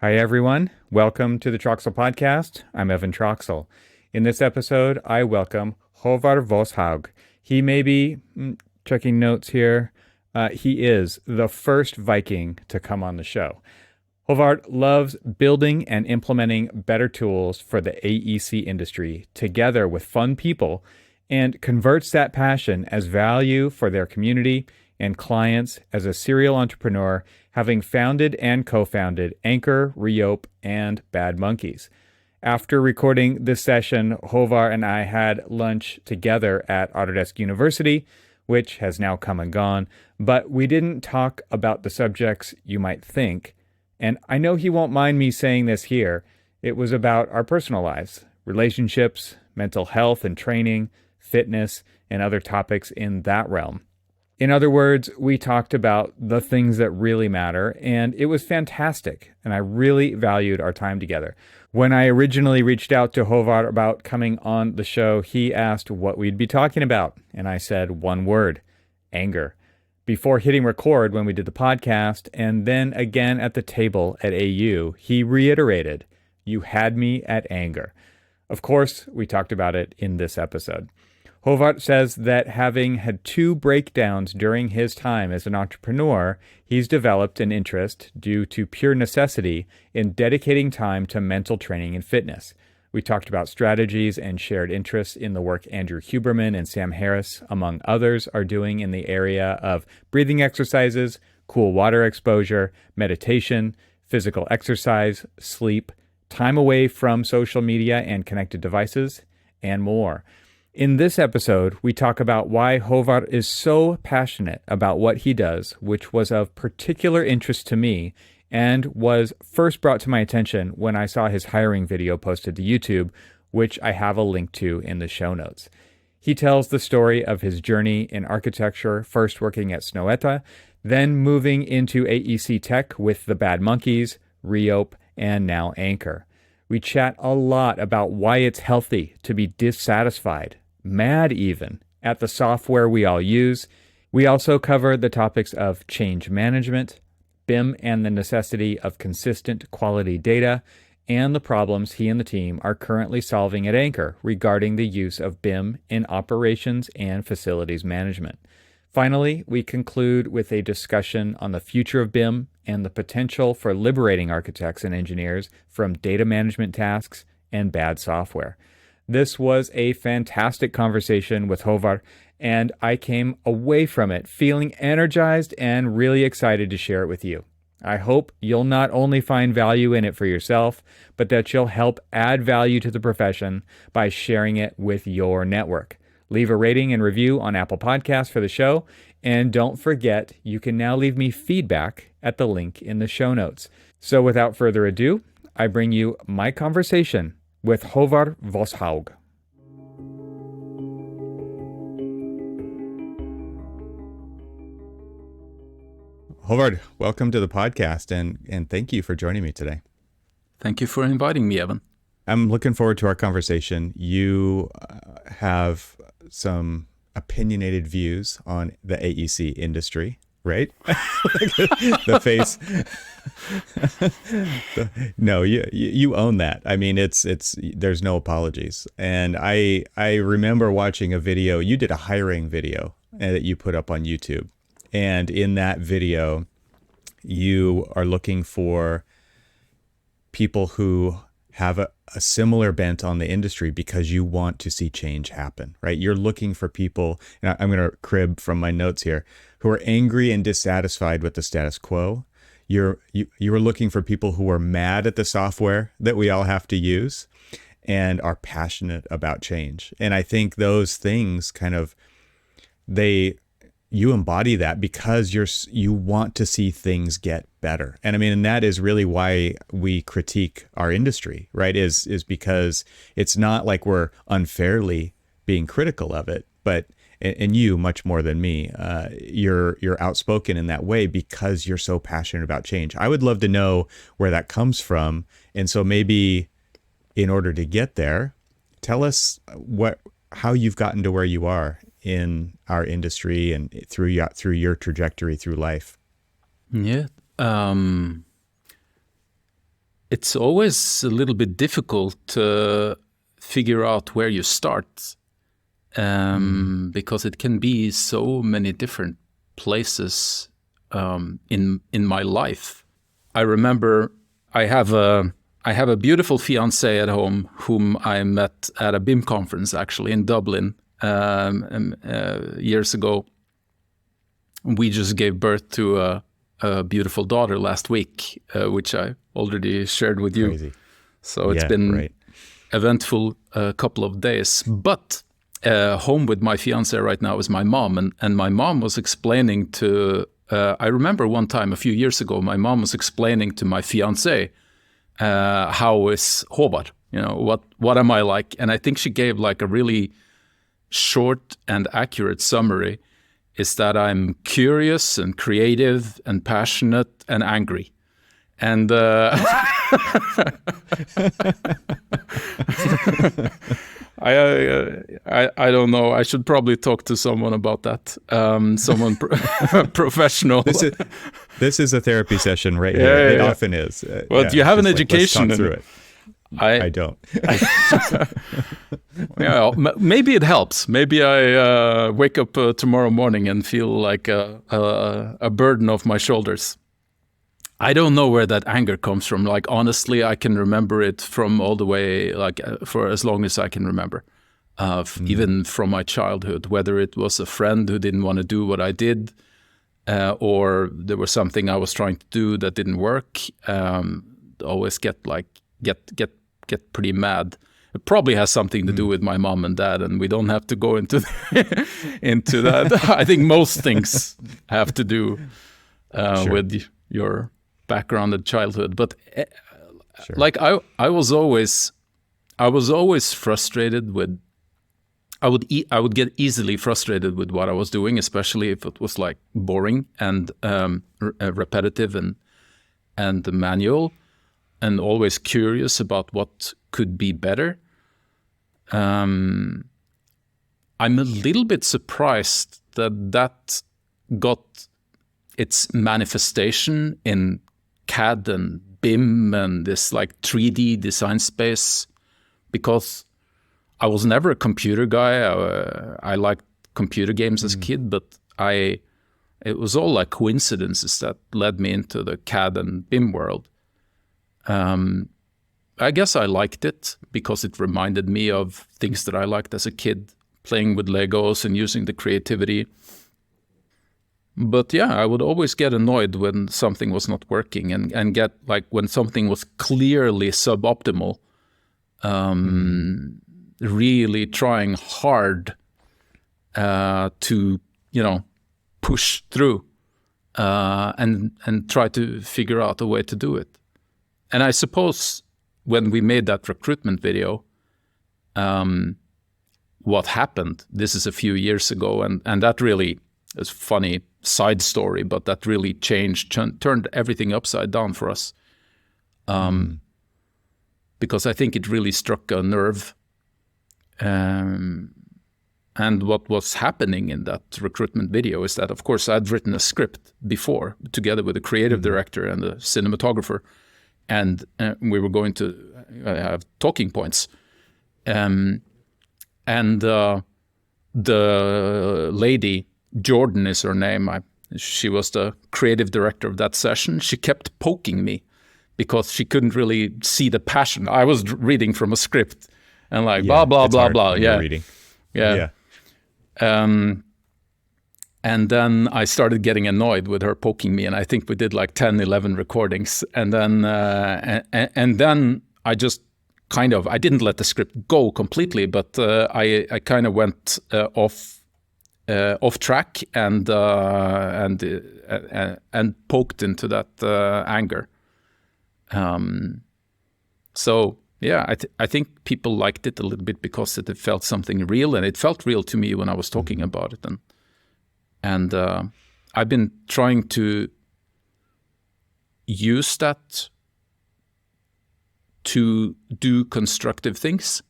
Hi, everyone. Welcome to the Troxel Podcast. I'm Evan Troxel. In this episode, I welcome Håvard Vasshaug. He may be, checking notes here, he is the first Viking to come on the show. Håvard loves building and implementing better tools for the AEC industry together with fun people and converts that passion as value for their community and clients as a serial entrepreneur, having founded and co-founded Anker, Reope, and Bad Monkeys. After recording this session, Håvard and I had lunch together at Autodesk University, which has now come and gone, but we didn't talk about the subjects you might think. And I know he won't mind me saying this here. It was about our personal lives, relationships, mental health and training, fitness, and other topics in that realm. In other words, we talked about the things that really matter, and it was fantastic, and I really valued our time together. When I originally reached out to Håvard about coming on the show, he asked what we'd be talking about, and I said one word: anger. Before hitting record when we did the podcast, and then again at the table at AU, he reiterated, "You had me at anger." Of course, we talked about it in this episode. Håvard says that having had 2 breakdowns during his time as an entrepreneur, he's developed an interest, due to pure necessity, in dedicating time to mental training and fitness. We talked about strategies and shared interests in the work Andrew Huberman and Sam Harris, among others, are doing in the area of breathing exercises, cool water exposure, meditation, physical exercise, sleep, time away from social media and connected devices, and more. In this episode, we talk about why Håvard is so passionate about what he does, which was of particular interest to me and was first brought to my attention when I saw his hiring video posted to YouTube, which I have a link to in the show notes. He tells the story of his journey in architecture, first working at Snøhetta, then moving into AEC tech with the Bad Monkeys, Reope, and now Anker. We chat a lot about why it's healthy to be dissatisfied, mad even, at the software we all use. We also cover the topics of change management, BIM and the necessity of consistent quality data, and the problems he and the team are currently solving at Anker regarding the use of BIM in operations and facilities management. Finally, we conclude with a discussion on the future of BIM and the potential for liberating architects and engineers from data management tasks and bad software. This was a fantastic conversation with Håvard, and I came away from it feeling energized and really excited to share it with you. I hope you'll not only find value in it for yourself, but that you'll help add value to the profession by sharing it with your network. Leave a rating and review on Apple Podcasts for the show, and don't forget, you can now leave me feedback at the link in the show notes. So without further ado, I bring you my conversation with Håvard Vasshaug. Håvard, welcome to the podcast, and thank you for joining me today. Thank you for inviting me, Evan. I'm looking forward to our conversation. You have some opinionated views on the AEC industry, right? The face. No, you own that. I mean, it's there's no apologies. And I remember watching a video. You did a hiring video that you put up on YouTube. And in that video, you are looking for people who have a similar bent on the industry because you want to see change happen, right? You're looking for people, and I'm going to crib from my notes here, who are angry and dissatisfied with the status quo. You are looking for people who are mad at the software that we all have to use and are passionate about change. And I think those things kind of, you embody that because you want to see things get better. And I mean, and that is really why we critique our industry, right? Is because it's not like we're unfairly being critical of it, but, and you much more than me, you're outspoken in that way because you're so passionate about change. I would love to know where that comes from. And so maybe in order to get there, tell us how you've gotten to where you are in our industry and through your trajectory through life. Yeah. it's always a little bit difficult to figure out where you start, because it can be so many different places in my life. I remember I have a beautiful fiancée at home whom I met at a BIM conference actually in Dublin years ago. We just gave birth to a beautiful daughter last week, which I already shared with you. Crazy. So it's been eventful couple of days. But home with my fiancée right now is my mom, and my mom was explaining to. I remember one time a few years ago, my mom was explaining to my fiancé, how is Håvard? What am I like? And I think she gave like a really short and accurate summary. Is that I'm curious and creative and passionate and angry. And I don't know. I should probably talk to someone about that. Someone professional. This is a therapy session right here. It often is. Well, do you have an education? Let's talk through it. I don't. Maybe it helps. Maybe I wake up tomorrow morning and feel like a burden off my shoulders. I don't know where that anger comes from. Like, honestly, I can remember it from all the way, like for as long as I can remember, even from my childhood, whether it was a friend who didn't want to do what I did, or there was something I was trying to do that didn't work. Always get pretty mad. It probably has something to do with my mom and dad, and we don't have to go into into that. I think most things have to do with your background and childhood. But like I was always frustrated with. I would get easily frustrated with what I was doing, especially if it was like boring and repetitive and manual. And always curious about what could be better. I'm a little bit surprised that got its manifestation in CAD and BIM and this like 3D design space, because I was never a computer guy. I liked computer games as a kid, but it was all like coincidences that led me into the CAD and BIM world. I guess I liked it because it reminded me of things that I liked as a kid, playing with Legos and using the creativity. But yeah, I would always get annoyed when something was not working and get like when something was clearly suboptimal, really trying hard to, push through and try to figure out a way to do it. And I suppose when we made that recruitment video, what happened, this is a few years ago, and that really is a funny side story, but that really turned everything upside down for us. Because I think it really struck a nerve. And what was happening in that recruitment video is that, of course, I'd written a script before, together with a creative director and a cinematographer. And we were going to have talking points. And the lady, Jordan is her name, she was the creative director of that session. She kept poking me because she couldn't really see the passion. I was reading from a script and like, blah, blah, blah, blah. Yeah. Reading. Yeah. And then I started getting annoyed with her poking me, and I think we did like 10, 11 recordings. And then I just I didn't let the script go completely, but I kind of went off track and poked into that anger. So yeah, I think people liked it a little bit because it felt something real, and it felt real to me when I was talking about it. And I've been trying to use that to do constructive things.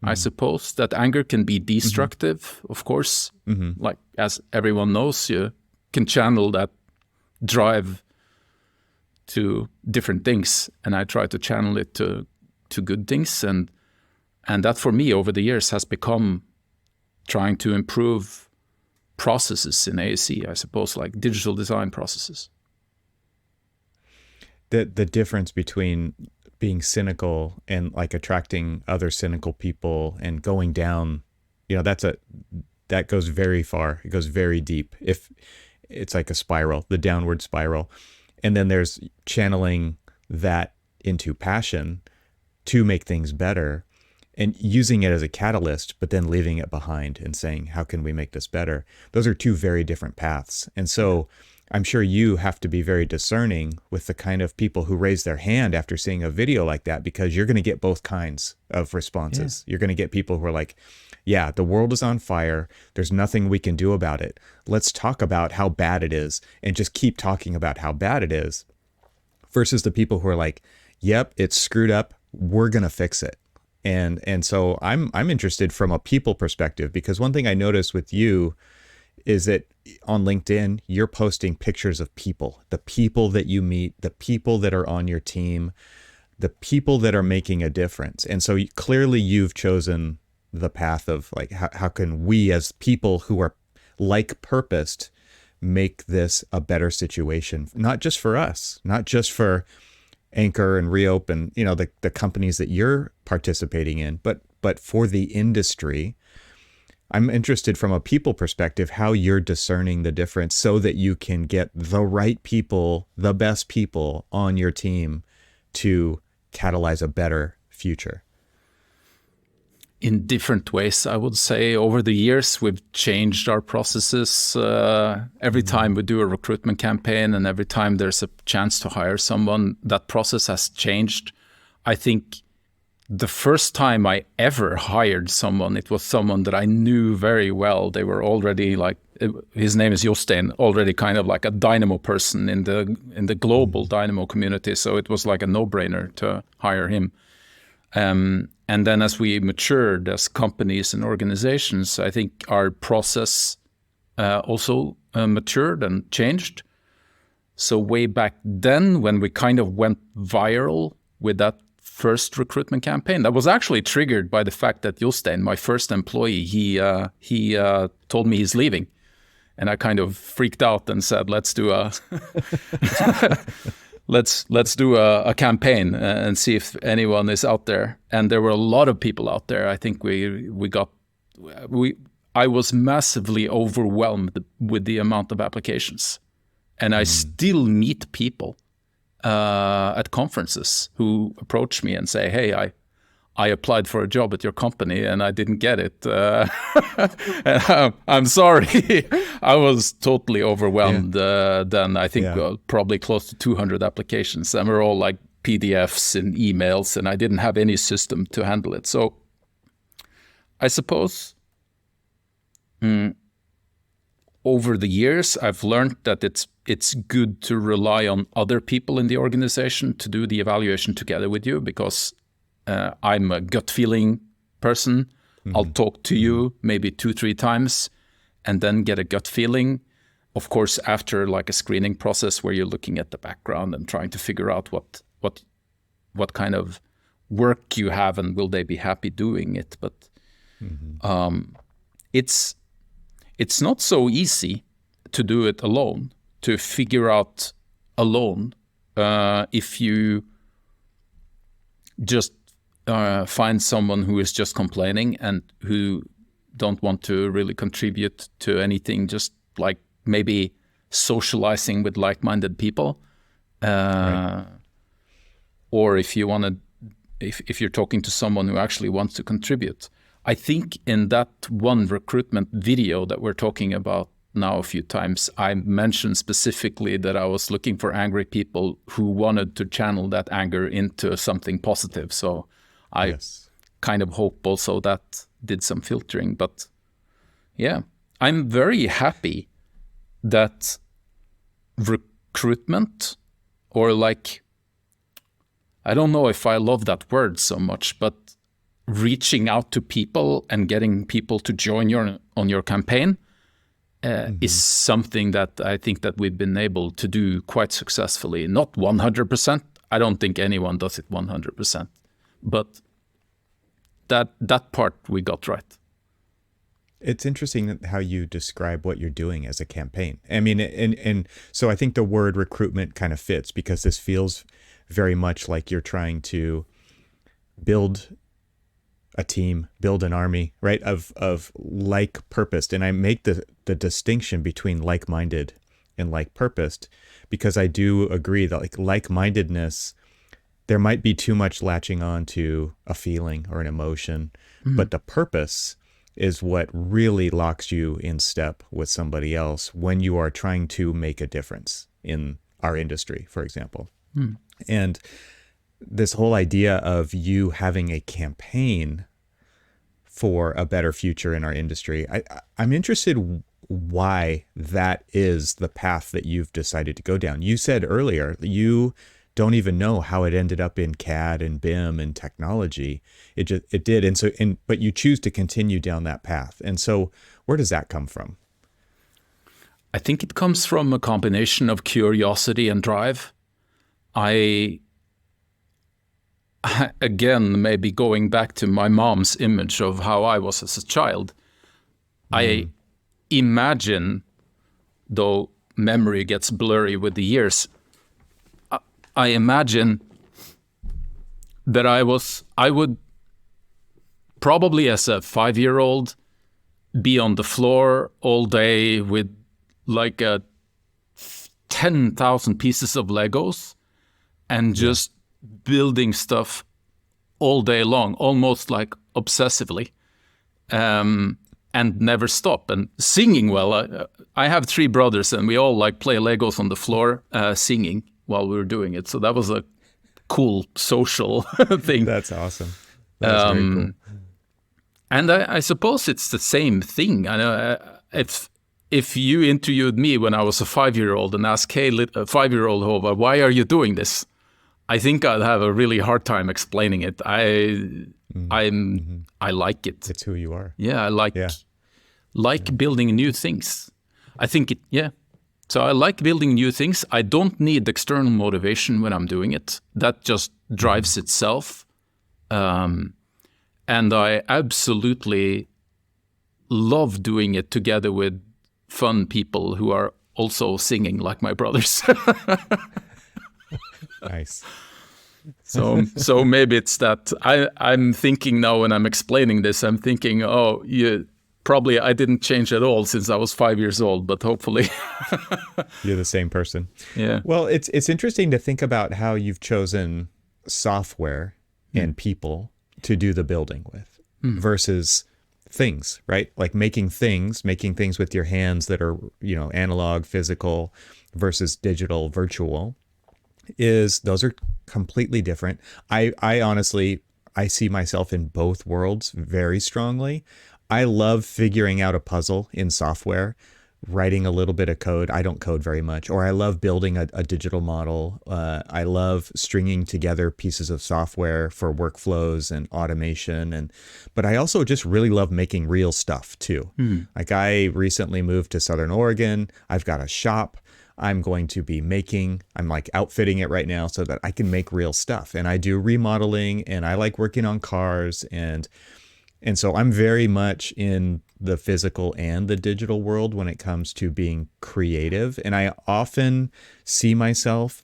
I suppose that anger can be destructive, of course. Like, as everyone knows, you can channel that drive to different things, and I try to channel it to good things. And that for me over the years has become trying to improve processes in AEC, I suppose, like digital design processes. The difference between being cynical and like attracting other cynical people and going down, that goes very far. It goes very deep. If it's like a spiral, the downward spiral. And then there's channeling that into passion to make things better and using it as a catalyst, but then leaving it behind and saying, how can we make this better? Those are two very different paths. And so I'm sure you have to be very discerning with the kind of people who raise their hand after seeing a video like that, because you're going to get both kinds of responses. Yeah. You're going to get people who are like, yeah, the world is on fire. There's nothing we can do about it. Let's talk about how bad it is and just keep talking about how bad it is. Versus the people who are like, yep, it's screwed up. We're going to fix it. And so I'm interested from a people perspective, because one thing I noticed with you is that on LinkedIn, you're posting pictures of people, the people that you meet, the people that are on your team, the people that are making a difference. And so clearly you've chosen the path of like, how can we as people who are like purposed make this a better situation, not just for us, not just for Anker and Reope and, the companies that you're participating in, but for the industry. I'm interested from a people perspective, how you're discerning the difference so that you can get the right people, the best people on your team to catalyze a better future. In different ways, I would say. Over the years, we've changed our processes. Every time we do a recruitment campaign and every time there's a chance to hire someone, that process has changed. I think the first time I ever hired someone, it was someone that I knew very well. They were already his name is Jostein, already kind of like a Dynamo person in the global Dynamo community. So it was like a no-brainer to hire him. And then as we matured as companies and organizations, I think our process also matured and changed. So way back then, when we kind of went viral with that first recruitment campaign, that was actually triggered by the fact that Jostein, my first employee, he told me he's leaving. And I kind of freaked out and said, let's do a let's do a campaign and see if anyone is out there. And there were a lot of people out there. I think I was massively overwhelmed with the amount of applications. And I still meet people at conferences who approach me and say, hey, I applied for a job at your company and I didn't get it. And I'm sorry. I was totally overwhelmed then. I think probably close to 200 applications, and we're all like PDFs and emails, and I didn't have any system to handle it. So I suppose over the years, I've learned that it's good to rely on other people in the organization to do the evaluation together with you, because I'm a gut feeling person. Mm-hmm. I'll talk to you maybe 2-3 times and then get a gut feeling. Of course, after like a screening process where you're looking at the background and trying to figure out what kind of work you have and will they be happy doing it. But it's not so easy to do it alone, to figure out alone if you just find someone who is just complaining and who don't want to really contribute to anything, just like maybe socializing with like-minded people. Right. Or if you want to, if you're talking to someone who actually wants to contribute. I think in that one recruitment video that we're talking about now a few times, I mentioned specifically that I was looking for angry people who wanted to channel that anger into something positive. So I kind of hope also that did some filtering. But yeah, I'm very happy that recruitment, or like, I don't know if I love that word so much, but reaching out to people and getting people to join on your campaign is something that I think that we've been able to do quite successfully. Not 100%. I don't think anyone does it 100%. But that part we got right. It's interesting how you describe what you're doing as a campaign. I mean, and so I think the word recruitment kind of fits, because this feels very much like you're trying to build a team, build an army, right, of like-purposed. And I make the distinction between like-minded and like-purposed, because I do agree that like-mindedness, there might be too much latching on to a feeling or an emotion, but the purpose is what really locks you in step with somebody else when you are trying to make a difference in our industry, for example. And this whole idea of you having a campaign for a better future in our industry, I'm interested why that is the path that you've decided to go down. You said earlier that you don't even know how it ended up in CAD and BIM and technology. It did. But you choose to continue down that path. And so where does that come from? I think it comes from a combination of curiosity and drive. Again, maybe going back to my mom's image of how I was as a child, I imagine, though memory gets blurry with the years, I imagine that I would probably as a 5-year-old be on the floor all day with like 10,000 pieces of Legos and just building stuff all day long, almost like obsessively, and never stop, and singing well. I have 3 brothers, and we all like play Legos on the floor, singing while we were doing it. So that was a cool social thing. That's awesome. That's very cool. And I suppose it's the same thing. I know if you interviewed me when I was a 5-year-old and asked, hey, 5-year-old Håvard, why are you doing this? I think I'd have a really hard time explaining it. I like it. It's who you are. Yeah, I like building new things. I think So I like building new things. I don't need external motivation when I'm doing it. That just drives itself. And I absolutely love doing it together with fun people who are also singing like my brothers. Nice. So maybe it's that I'm thinking now when I'm explaining this, I'm thinking, probably I didn't change at all since I was 5 years old, but hopefully you're the same person. Yeah. Well, it's interesting to think about how you've chosen software and people to do the building with versus things, right? Like making things with your hands that are, analog, physical versus digital, virtual. Those are completely different. I honestly, I see myself in both worlds very strongly. I love figuring out a puzzle in software, writing a little bit of code. I don't code very much. Or I love building a digital model. I love stringing together pieces of software for workflows and automation. But I also just really love making real stuff too. Like I recently moved to Southern Oregon. I've got a shop. I'm like outfitting it right now so that I can make real stuff. And I do remodeling, and I like working on cars. And so I'm very much in the physical and the digital world when it comes to being creative. And I often see myself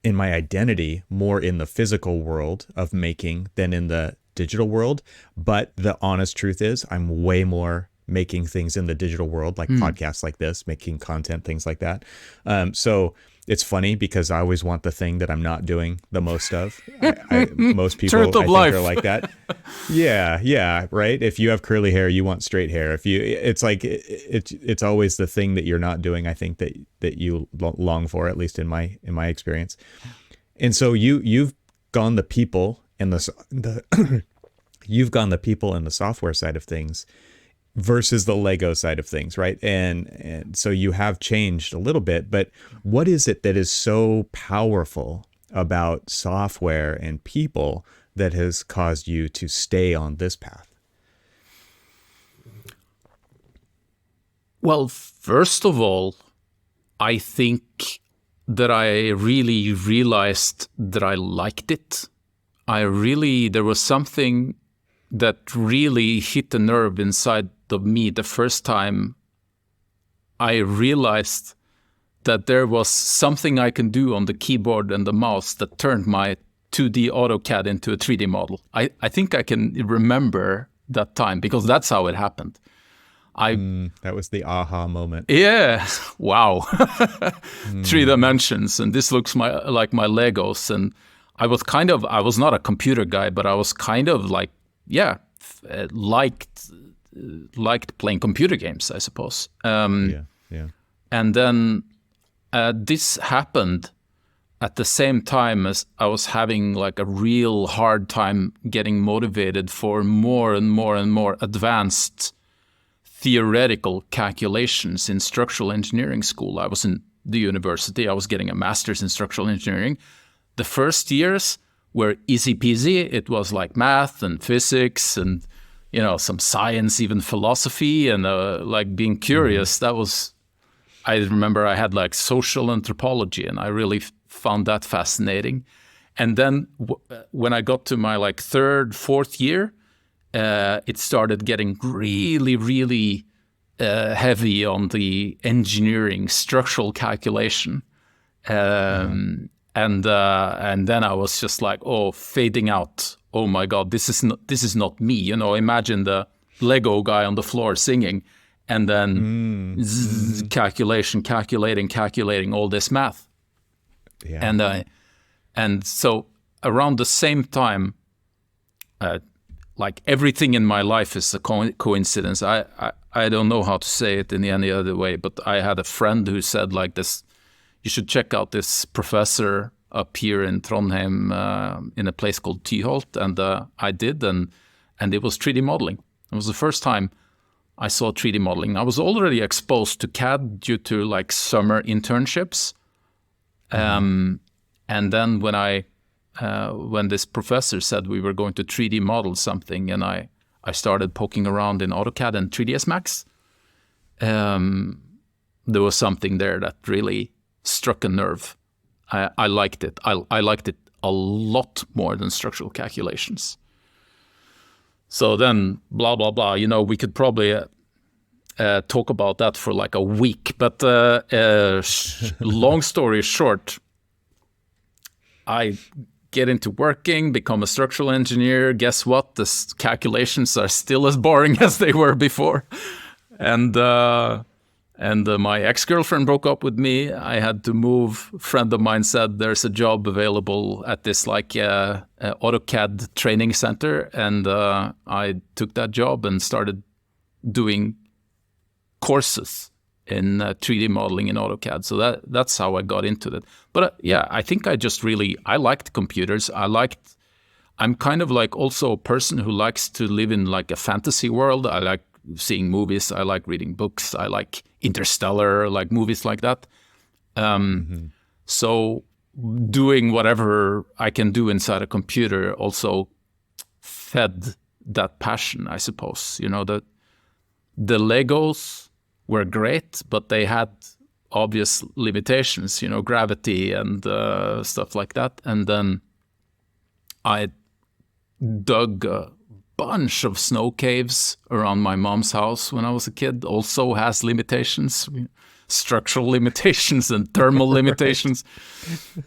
in my identity more in the physical world of making than in the digital world. But the honest truth is I'm way more making things in the digital world, like podcasts like this, making content, things like that. So it's funny because I always want the thing that I'm not doing the most of. Most people I think are like that. Yeah, right. If you have curly hair, you want straight hair. It's always the thing that you're not doing, I think, that you long for, at least in my experience. And so you've gone the people and you've gone the people and the software side of things versus the Lego side of things, right? And so you have changed a little bit, but what is it that is so powerful about software and people that has caused you to stay on this path? Well, first of all, I think that I really realized that I liked it. There was something that really hit the nerve inside of me the first time I realized that there was something I can do on the keyboard and the mouse that turned my 2D AutoCAD into a 3D model. I think I can remember that time because that's how it happened. That was the aha moment. Yeah, wow. 3 dimensions, and this looks like my Legos. And I was not a computer guy, but I was kind of like, liked playing computer games, I suppose. Yeah. And then this happened at the same time as I was having like a real hard time getting motivated for more and more and more advanced theoretical calculations in structural engineering school. I was in the university. I was getting a master's in structural engineering. The first years were easy peasy. It was like math and physics and, some science, even philosophy, and like being curious. I remember I had like social anthropology, and I really found that fascinating. And then when I got to my like 3rd, 4th year, it started getting really, really heavy on the engineering, structural calculation. And then I was just like, fading out. Oh my God, this is not me. Imagine the Lego guy on the floor singing, and then calculating all this math. Yeah. And so around the same time, like everything in my life is a coincidence. I don't know how to say it in any other way, but I had a friend who said like this, you should check out this professor up here in Trondheim in a place called Tyholt, and I did, and it was 3D modeling. It was the first time I saw 3D modeling. I was already exposed to CAD due to like summer internships, and then when this professor said we were going to 3D model something, and I started poking around in AutoCAD and 3ds Max, there was something there that really struck a nerve. I liked it. I liked it a lot more than structural calculations. So then, blah, blah, blah. We could probably talk about that for like a week. But long story short, I get into working, become a structural engineer. Guess what? The calculations are still as boring as they were before. And my ex-girlfriend broke up with me. I had to move. A friend of mine said there's a job available at this like AutoCAD training center. And I took that job and started doing courses in 3D modeling in AutoCAD. So that's how I got into it. But I think I liked computers. I'm kind of like also a person who likes to live in like a fantasy world. I like seeing movies. I like reading books. I like Interstellar, like movies like that. So doing whatever I can do inside a computer also fed that passion, I suppose. The Legos were great, but they had obvious limitations, gravity and stuff like that. And then I dug a bunch of snow caves around my mom's house when I was a kid. Also has limitations, structural limitations and thermal limitations.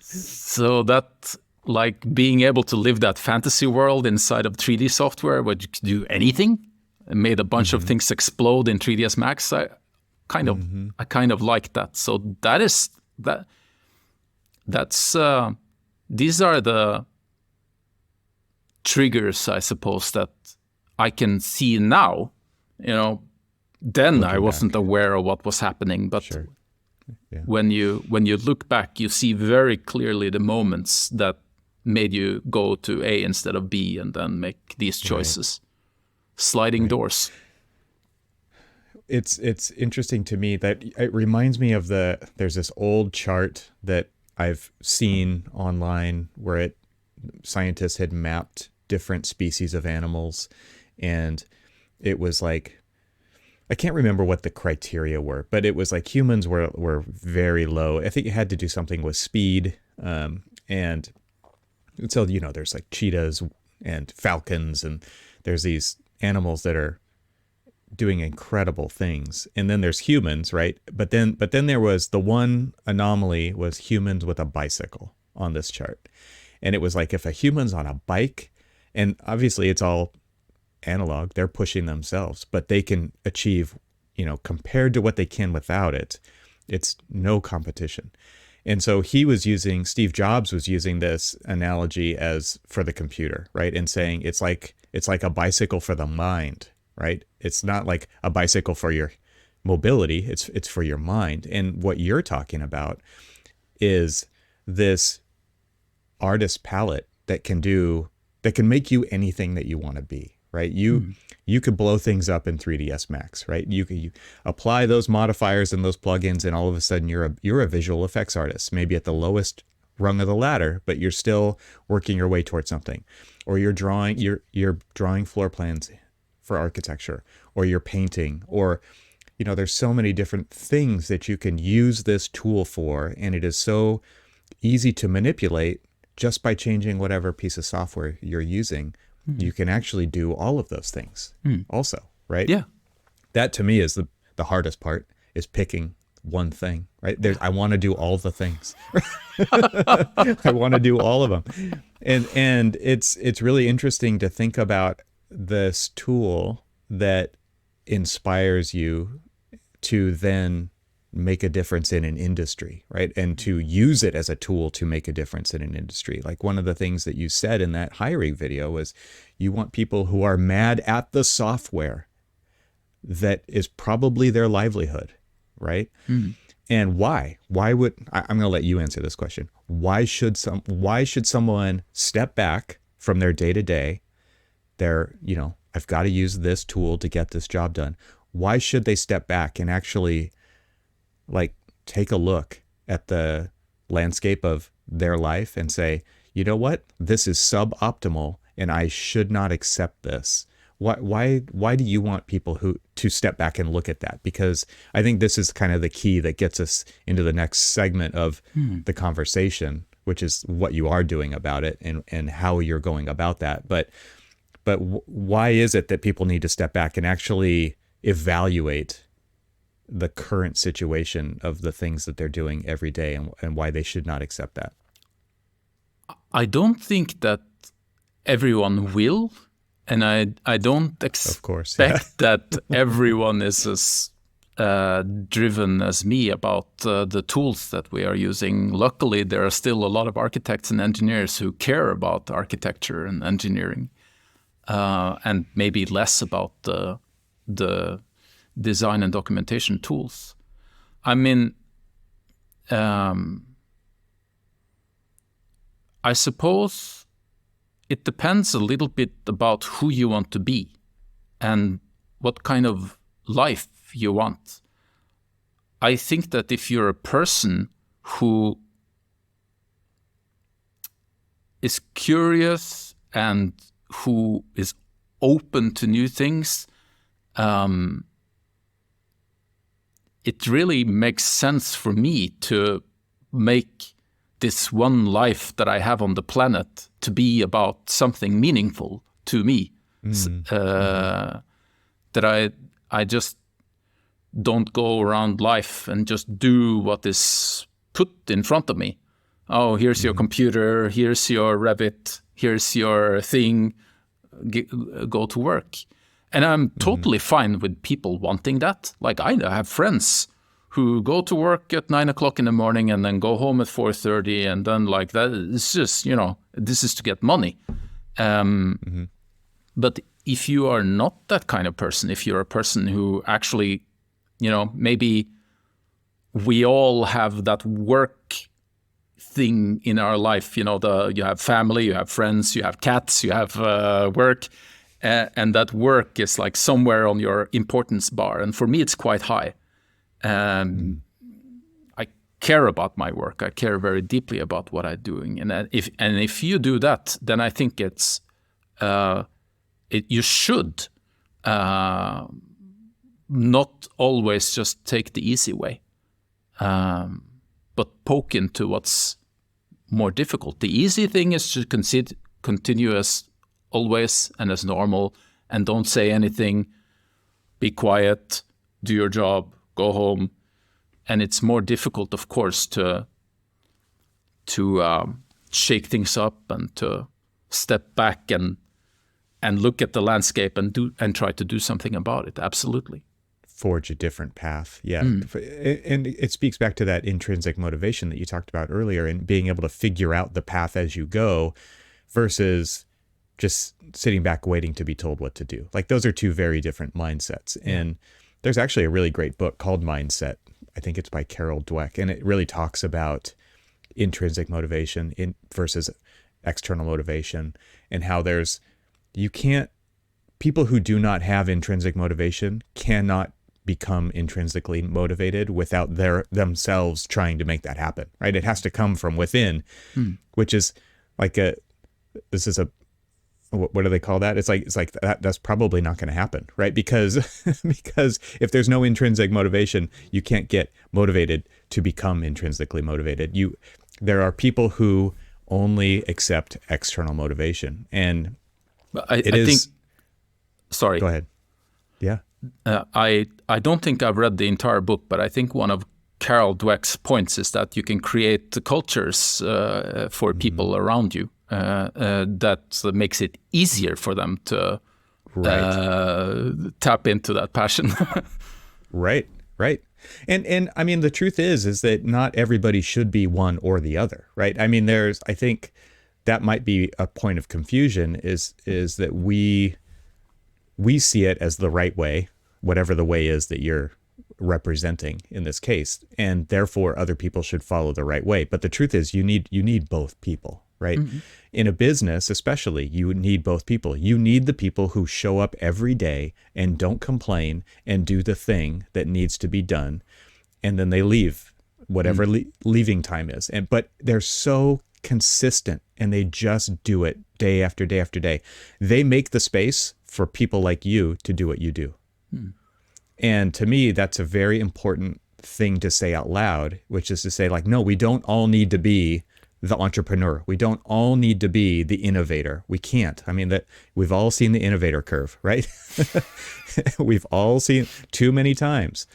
So that, like being able to live that fantasy world inside of 3D software where you could do anything and made a bunch of things explode in 3ds Max, I kind of like that. So these are the triggers, I suppose, that I can see now. Then I wasn't aware of what was happening, but Sure. Yeah. when you look back, you see very clearly the moments that made you go to A instead of B and then make these choices. Sliding doors. It's interesting to me that it reminds me of there's this old chart that I've seen online where scientists had mapped different species of animals, and it was like I can't remember what the criteria were, but it was like humans were very low. I think it had to do something with speed. And so, there's like cheetahs and falcons, and there's these animals that are doing incredible things. And then there's humans, right? But then there was the one anomaly was humans with a bicycle on this chart. And it was like if a human's on a bike, and obviously it's all analog, they're pushing themselves, but they can achieve, compared to what they can without it, it's no competition. And so Steve Jobs was using this analogy as for the computer, right? And saying it's like a bicycle for the mind, right? It's not like a bicycle for your mobility, it's for your mind. And what you're talking about is this artist palette that can make you anything that you want to be, right? You could blow things up in 3ds Max, right? You apply those modifiers and those plugins, and all of a sudden you're a visual effects artist, maybe at the lowest rung of the ladder, but you're still working your way towards something. Or you're drawing floor plans for architecture, or you're painting, or there's so many different things that you can use this tool for, and it is so easy to manipulate just by changing whatever piece of software you're using. You can actually do all of those things also, right? Yeah. That to me is the hardest part, is picking one thing, right? I want to do all the things. I want to do all of them. And it's really interesting to think about this tool that inspires you to then make a difference in an industry, right? And to use it as a tool to make a difference in an industry. Like one of the things that you said in that hiring video was you want people who are mad at the software that is probably their livelihood, right? And why? I'm going to let you answer this question. Why should someone step back from their day-to-day? I've got to use this tool to get this job done. Why should they step back and actually take a look at the landscape of their life and say, you know what, this is suboptimal and I should not accept this? Why do you want people to step back and look at that? Because I think this is kind of the key that gets us into the next segment of the conversation, which is what you are doing about it and how you're going about that. But why is it that people need to step back and actually evaluate the current situation of the things that they're doing every day, and why they should not accept that? I don't think that everyone will, and I don't expect that everyone is as driven as me about the tools that we are using. Luckily, there are still a lot of architects and engineers who care about architecture and engineering, and maybe less about the design and documentation tools. I mean, I suppose it depends a little bit about who you want to be and what kind of life you want. I think that if you're a person who is curious and who is open to new things, it really makes sense for me to make this one life that I have on the planet to be about something meaningful to me. That I just don't go around life and just do what is put in front of me. Oh, here's your computer, here's your Revit, here's your thing, go to work. And I'm totally fine with people wanting that. Like I have friends who go to work at 9 o'clock in the morning and then go home at 4:30, and then like that. It's just, this is to get money. But if you are not that kind of person, if you're a person who actually, maybe we all have that work thing in our life, you have family, you have friends, you have cats, you have work, and that work is like somewhere on your importance bar. And for me, it's quite high. I care about my work. I care very deeply about what I'm doing. And if you do that, then I think you should not always just take the easy way, but poke into what's more difficult. The easy thing is to continue as always and as normal, and don't say anything, be quiet, do your job, go home. And it's more difficult, of course, to shake things up and to step back and look at the landscape and try to do something about it. Absolutely. Forge a different path. Yeah. And it speaks back to that intrinsic motivation that you talked about earlier, and being able to figure out the path as you go versus just sitting back waiting to be told what to do. Like, those are two very different mindsets. And there's actually a really great book called Mindset. I think it's by Carol Dweck, and it really talks about intrinsic motivation versus external motivation, and how people who do not have intrinsic motivation cannot become intrinsically motivated without themselves trying to make that happen, right? It has to come from within, which is like what do they call that? It's like that's probably not going to happen, right? Because if there's no intrinsic motivation, you can't get motivated to become intrinsically motivated. There are people who only accept external motivation, and I think. Sorry. Go ahead. Yeah. I don't think I've read the entire book, but I think one of Carol Dweck's points is that you can create the cultures for people around you that makes it easier for them to tap into that passion. Right. And I mean, the truth is that not everybody should be one or the other, right? I mean, I think that might be a point of confusion is that we see it as the right way, whatever the way is that you're representing in this case, and therefore other people should follow the right way. But the truth is you need both people, right? In a business, especially, you need both people. You need the people who show up every day and don't complain and do the thing that needs to be done, and then they leave, whatever leaving time is. But they're so consistent, and they just do it day after day after day. They make the space for people like you to do what you do. And to me, that's a very important thing to say out loud, which is to say, like, no, we don't all need to be the entrepreneur. We don't all need to be the innovator. We can't. I mean, that we've all seen the innovator curve, right? We've all seen too many times.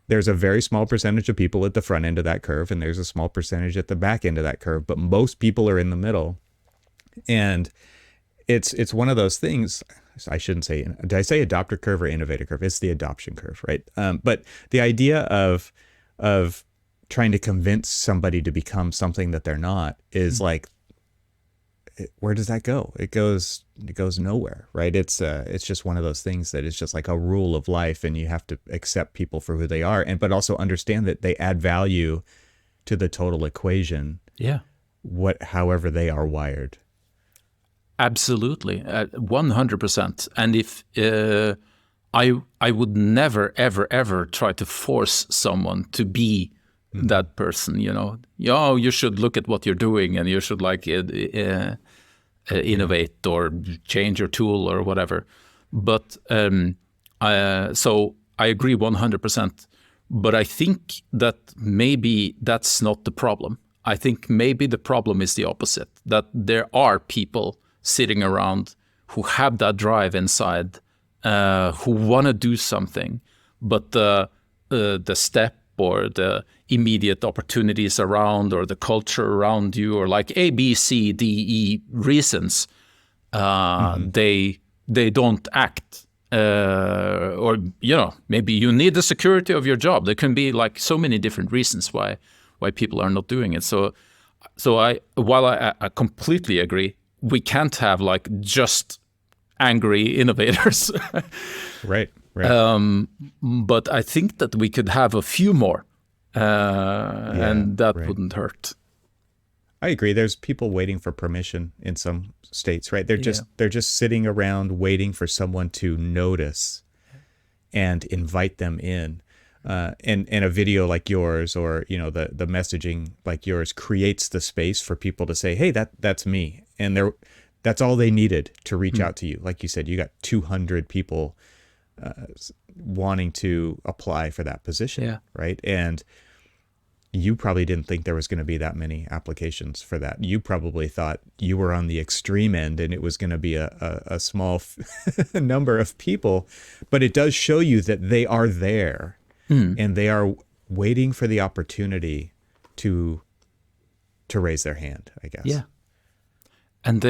There's a very small percentage of people at the front end of that curve, and there's a small percentage at the back end of that curve, but most people are in the middle. And it's one of those things. I shouldn't say, did I say adopter curve or innovator curve? It's the adoption curve, right? But the idea of trying to convince somebody to become something that they're not is like, where does that go? It goes nowhere, right? It's just one of those things that is just like a rule of life, and you have to accept people for who they are, but also understand that they add value to the total equation. Yeah. However they are wired. Absolutely, 100%. And if I would never, ever, ever try to force someone to be that person, you should look at what you're doing, and you should innovate or change your tool or whatever. But so I agree 100%. But I think that maybe that's not the problem. I think maybe the problem is the opposite, that there are people sitting around who have that drive inside, who want to do something, but the step or the immediate opportunities around, or the culture around you, or like A, B, C, D, E reasons, they don't act. Or maybe you need the security of your job. There can be like so many different reasons why people are not doing it. So while I completely agree, we can't have like just angry innovators. Right. But I think that we could have a few more, and that wouldn't hurt. I agree. There's people waiting for permission in some states, right? They're just sitting around waiting for someone to notice and invite them in. And a video like yours, or the messaging like yours, creates the space for people to say, "Hey, that's me," and that's all they needed to reach out to you. Like you said, you got 200 people wanting to apply for that position, Yeah. right? And you probably didn't think there was going to be that many applications for that. You probably thought you were on the extreme end and it was going to be a small number of people. But it does show you that they are there and they are waiting for the opportunity to raise their hand, I guess. Yeah. And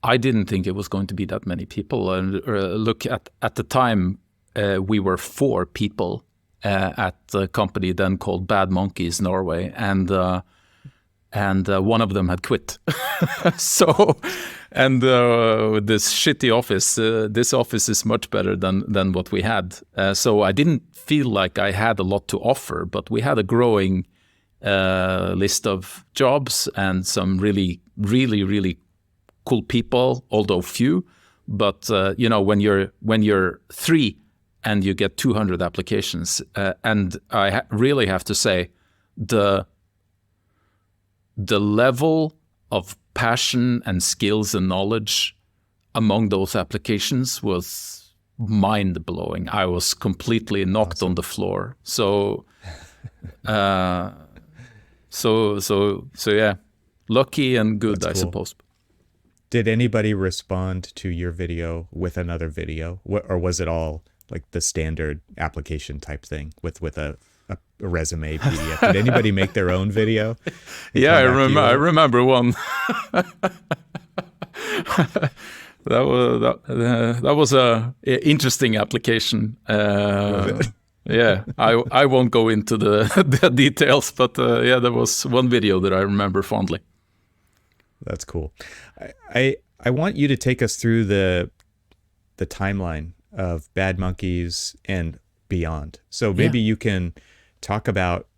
I didn't think it was going to be that many people. And look, at the time, we were 4 people at the company then called Bad Monkeys Norway, and one of them had quit. So, and with this shitty office, this office is much better than what we had. So I didn't feel like I had a lot to offer, but we had a growing list of jobs and some really, really, really cool people, although few. But when you're 3 and you get 200 applications, and I really have to say, the level of passion and skills and knowledge among those applications was mind-blowing. I was completely knocked on the floor. So, so yeah, lucky and good, I suppose. Did anybody respond to your video with another video, or was it all like the standard application type thing with a resume PDF? Did anybody make their own video? Yeah, I remember one. that was a interesting application. Yeah, I won't go into the details, but there was one video that I remember fondly. That's cool. I want you to take us through the timeline of Bad Monkeys and beyond. So maybe you can talk about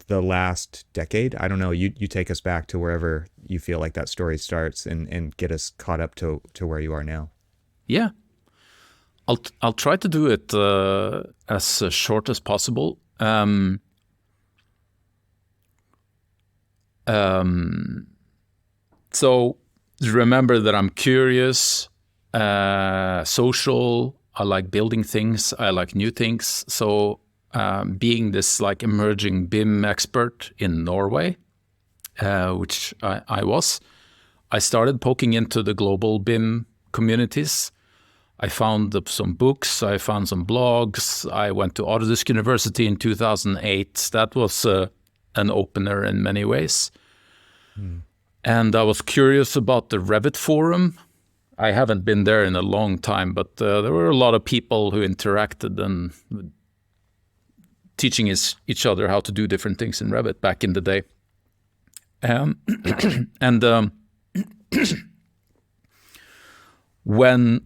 the last decade. I don't know. You take us back to wherever you feel like that story starts and get us caught up to where you are now. Yeah, I'll try to do it as short as possible. So remember that I'm curious, social. I like building things. I like new things. So being this like emerging BIM expert in Norway, which I was, I started poking into the global BIM communities. I found some books. I found some blogs. I went to Autodesk University in 2008. That was an opener in many ways. And I was curious about the Revit forum. I haven't been there in a long time, but there were a lot of people who interacted and teaching each other how to do different things in Revit back in the day. And when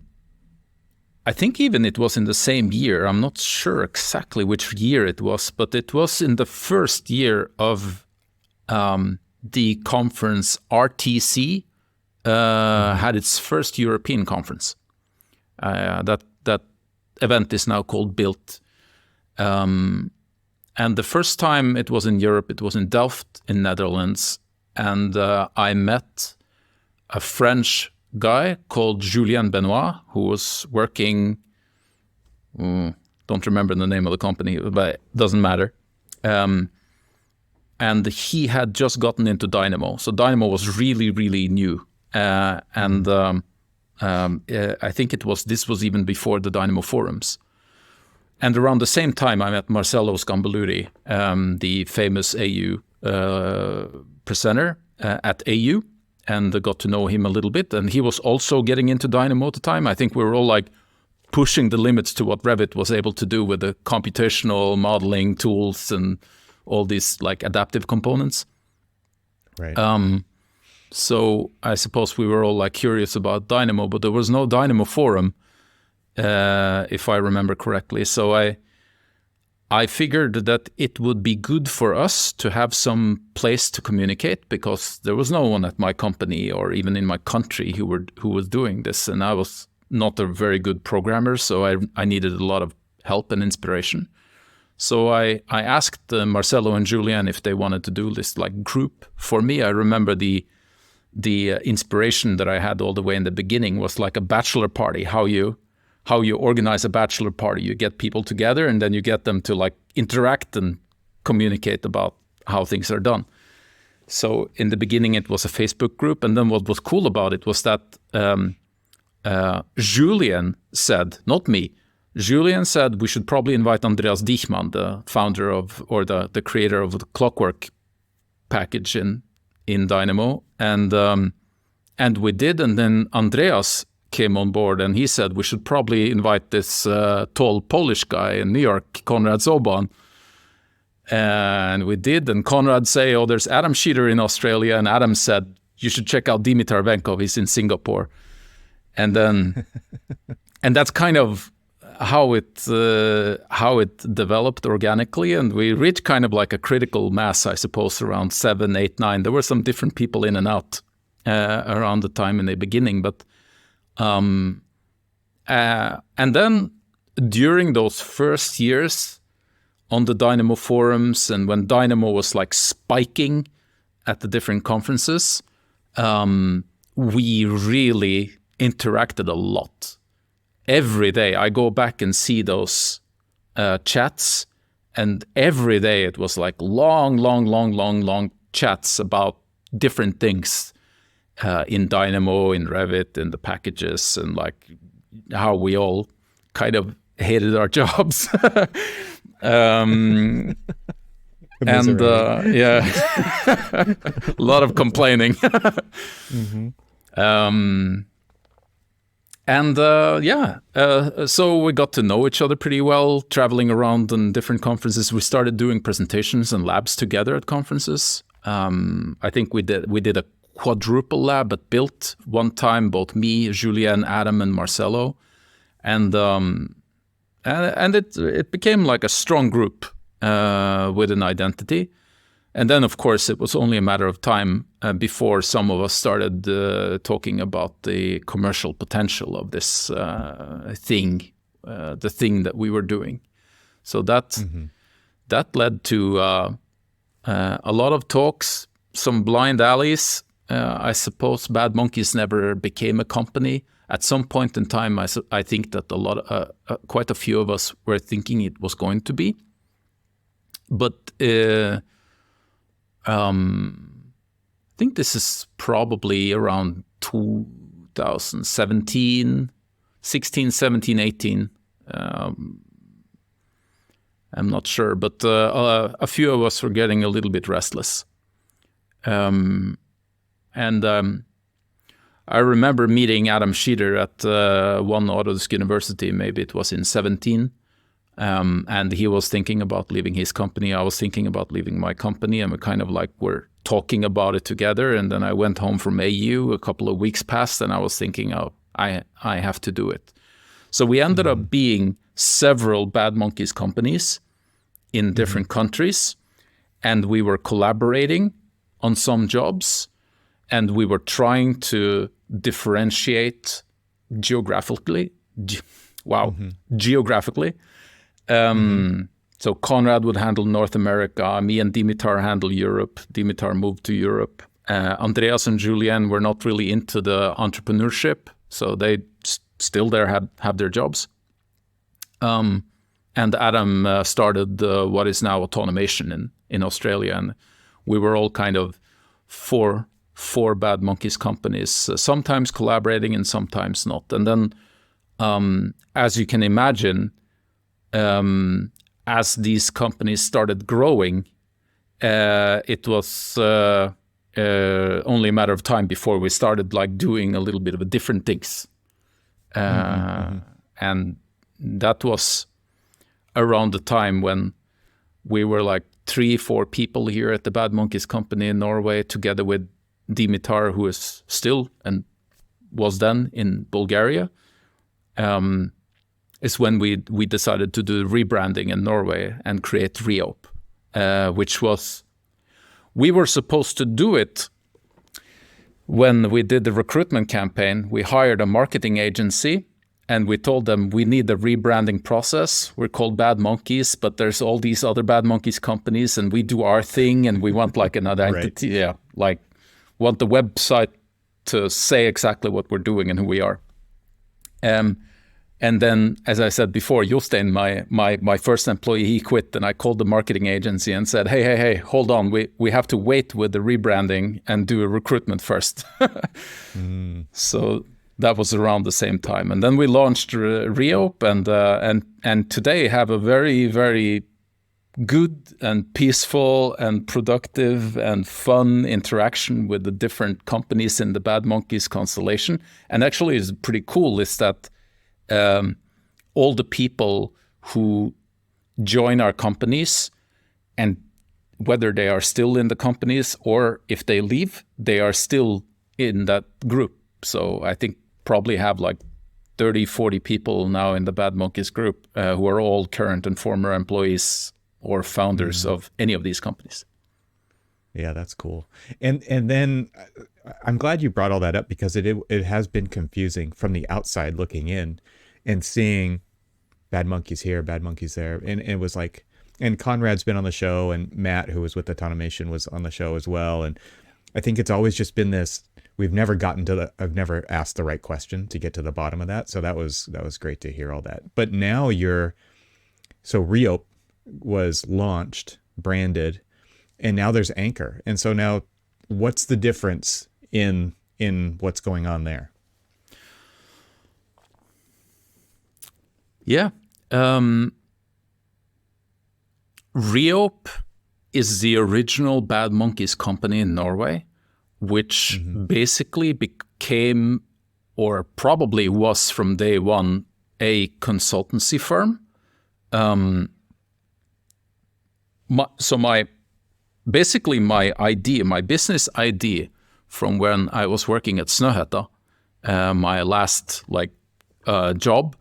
I think even it was in the same year, I'm not sure exactly which year it was, but it was in the first year of the conference RTC had its first European conference. That event is now called Built. And the first time it was in Europe, it was in Delft in Netherlands. And I met a French guy called Julien Benoit, who was working, don't remember the name of the company, but it doesn't matter. And he had just gotten into Dynamo. So Dynamo was really, really new. I think this was even before the Dynamo forums. And around the same time, I met Marcello Scambaluri, the famous AU presenter at AU, and got to know him a little bit. And he was also getting into Dynamo at the time. I think we were all like pushing the limits to what Revit was able to do with the computational modeling tools and all these like adaptive components. Right. So I suppose we were all like curious about Dynamo, but there was no Dynamo forum, if I remember correctly. So I figured that it would be good for us to have some place to communicate, because there was no one at my company or even in my country who was doing this, and I was not a very good programmer, so I needed a lot of help and inspiration. So I asked Marcello and Julien if they wanted to do this like group. For me, I remember the inspiration that I had all the way in the beginning was like a bachelor party, how you how you organize a bachelor party. You get people together and then you get them to like interact and communicate about how things are done. So in the beginning, it was a Facebook group. And then what was cool about it was that Julian said, not me, Julian said we should probably invite Andreas Dichmann, the founder of, or the creator of the Clockwork package in Dynamo. And we did. And then Andreas came on board and he said we should probably invite this tall Polish guy in New York, Konrad Zoban. And we did, and Konrad say, oh, there's Adam Schieder in Australia, and Adam said, you should check out Dimitar Venkov, he's in Singapore. And then, and that's kind of how it developed organically, and we reached kind of like a critical mass, I suppose, around 7, 8, 9. There were some different people in and out around the time in the beginning, but and then during those first years, on the Dynamo forums and when Dynamo was like spiking at the different conferences, we really interacted a lot. Every day I go back and see those chats, and every day it was like long chats about different things in Dynamo, in Revit, in the packages, and like how we all kind of hated our jobs. And yeah, a lot of complaining. So we got to know each other pretty well, traveling around on different conferences. We started doing presentations and labs together at conferences. I think we did a quadruple lab at Built one time, both me, Julien, Adam, and Marcelo, and it became like a strong group with an identity. And then, of course, it was only a matter of time before some of us started talking about the commercial potential of this thing, the thing that we were doing. So that led to a lot of talks, some blind alleys. I suppose Bad Monkeys never became a company. At some point in time, I think that quite a few of us were thinking it was going to be. But I think this is probably around 2017, 16, 17, 18. I'm not sure, but a few of us were getting a little bit restless. I remember meeting Adam Schieder at one Autodesk University, maybe it was in 17, and he was thinking about leaving his company. I was thinking about leaving my company, and we kind of like were talking about it together. And then I went home from AU, a couple of weeks passed, and I was thinking, oh, I have to do it. So we ended up being several Bad Monkeys companies in different countries, and we were collaborating on some jobs, and we were trying to differentiate geographically. Geographically. So Konrad would handle North America. Me and Dimitar handle Europe. Dimitar moved to Europe. Andreas and Julien were not really into the entrepreneurship, so they still have their jobs. And Adam started what is now Automation in Australia, and we were all kind of four Bad Monkeys companies, sometimes collaborating and sometimes not. And then, as you can imagine, as these companies started growing, it was only a matter of time before we started like doing a little bit of different things. And that was around the time when we were like 3-4 people here at the Bad Monkeys company in Norway, together with Dimitar, who is still and was then in Bulgaria, is when we decided to do rebranding in Norway and create Reope, which was, we were supposed to do it when we did the recruitment campaign. We hired a marketing agency and we told them we need a rebranding process. We're called Bad Monkeys, but there's all these other Bad Monkeys companies and we do our thing and we want like another entity. Yeah, like want the website to say exactly what we're doing and who we are. And then, as I said before, Jostein, my first employee, he quit, and I called the marketing agency and said, hey, hold on, we have to wait with the rebranding and do a recruitment first. So that was around the same time. And then we launched Reope, and today have a very, very good and peaceful and productive and fun interaction with the different companies in the Bad Monkeys constellation. And actually, it's pretty cool is that all the people who join our companies, and whether they are still in the companies or if they leave, they are still in that group. So I think probably have like 30, 40 people now in the Bad Monkeys group who are all current and former employees or founders of any of these companies. Yeah, that's cool. And then I'm glad you brought all that up, because it has been confusing from the outside looking in and seeing Bad Monkeys here, Bad Monkeys there. And it was like, and Conrad's been on the show, and Matt, who was with Automation, was on the show as well. And I think it's always just been this, I've never asked the right question to get to the bottom of that. So that was great to hear all that. But now so Reope was launched, branded, and now there's Anker. And so now what's the difference in what's going on there? Yeah. Reope is the original Bad Monkeys company in Norway, which basically became, or probably was from day one, a consultancy firm. My business idea from when I was working at Snøhetta, my last job,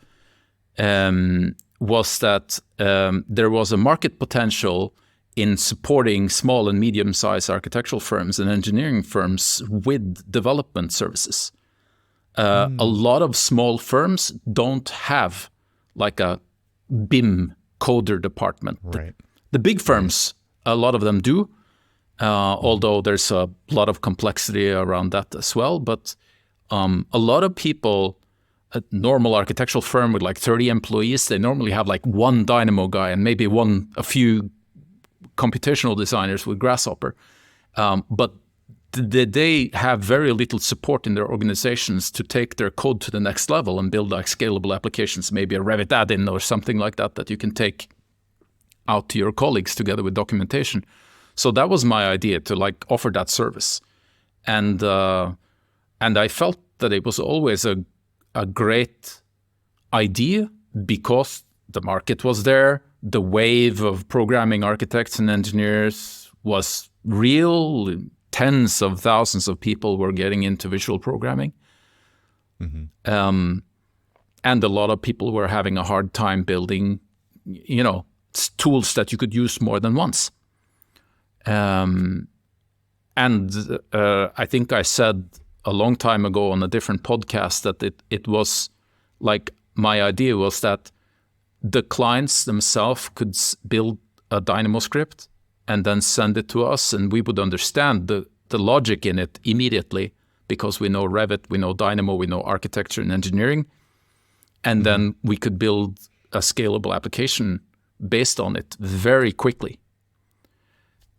was that there was a market potential in supporting small and medium-sized architectural firms and engineering firms with development services. A lot of small firms don't have like a BIM coder department. Right. The big firms, a lot of them do, although there's a lot of complexity around that as well. But a lot of people, a normal architectural firm with like 30 employees, they normally have like one Dynamo guy and maybe a few computational designers with Grasshopper. But they have very little support in their organizations to take their code to the next level and build like scalable applications, maybe a Revit add-in or something like that you can take out to your colleagues together with documentation. So that was my idea, to like offer that service. And I felt that it was always a great idea because the market was there. The wave of programming architects and engineers was real. Tens of thousands of people were getting into visual programming. And a lot of people were having a hard time building, tools that you could use more than once. And I think I said a long time ago on a different podcast that it was like, my idea was that the clients themselves could build a Dynamo script and then send it to us, and we would understand the logic in it immediately because we know Revit, we know Dynamo, we know architecture and engineering, and then we could build a scalable application based on it very quickly.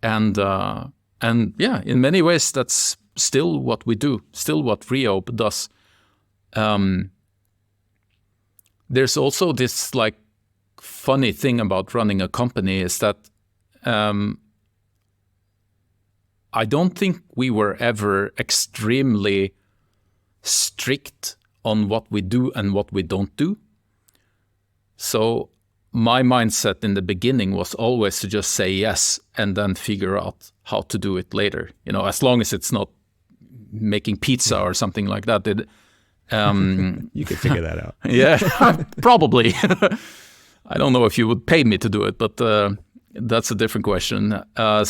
And yeah, in many ways, that's still what we do, still what Reope does. There's also this like funny thing about running a company is that I don't think we were ever extremely strict on what we do and what we don't do. So my mindset in the beginning was always to just say yes and then figure out how to do it later. As long as it's not making pizza or something like that. You could figure that out. Yeah, probably. I don't know if you would pay me to do it, but that's a different question. And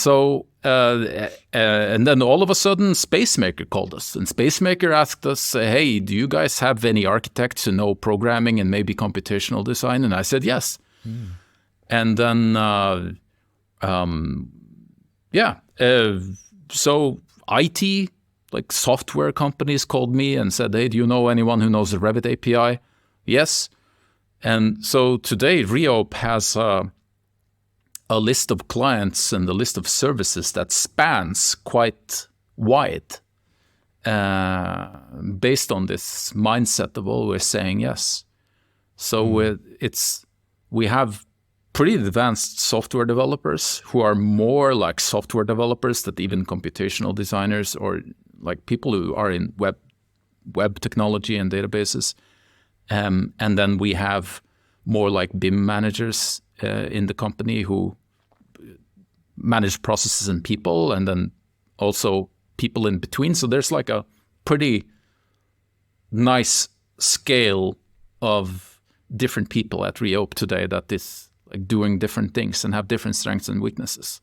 then all of a sudden, Spacemaker called us. And Spacemaker asked us, hey, do you guys have any architects who know programming and maybe computational design? And I said, yes. And then, so IT, like software companies called me and said, hey, do you know anyone who knows the Revit API? Yes. And so today, Reope has a list of clients and a list of services that spans quite wide, based on this mindset of always saying yes. So we have pretty advanced software developers who are more like software developers than even computational designers, or like people who are in web technology and databases. And then we have more like BIM managers in the company who manage processes and people, and then also people in between. So there's like a pretty nice scale of different people at Reope today that is like doing different things and have different strengths and weaknesses.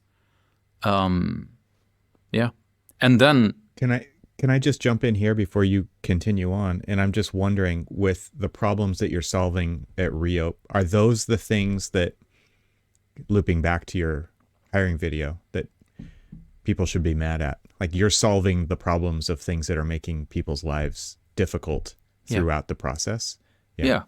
Yeah. And then Can I just jump in here before you continue on? And I'm just wondering, with the problems that you're solving at Reope, are those the things that, looping back to your hiring video, that people should be mad at? Like, you're solving the problems of things that are making people's lives difficult throughout the process? Yeah.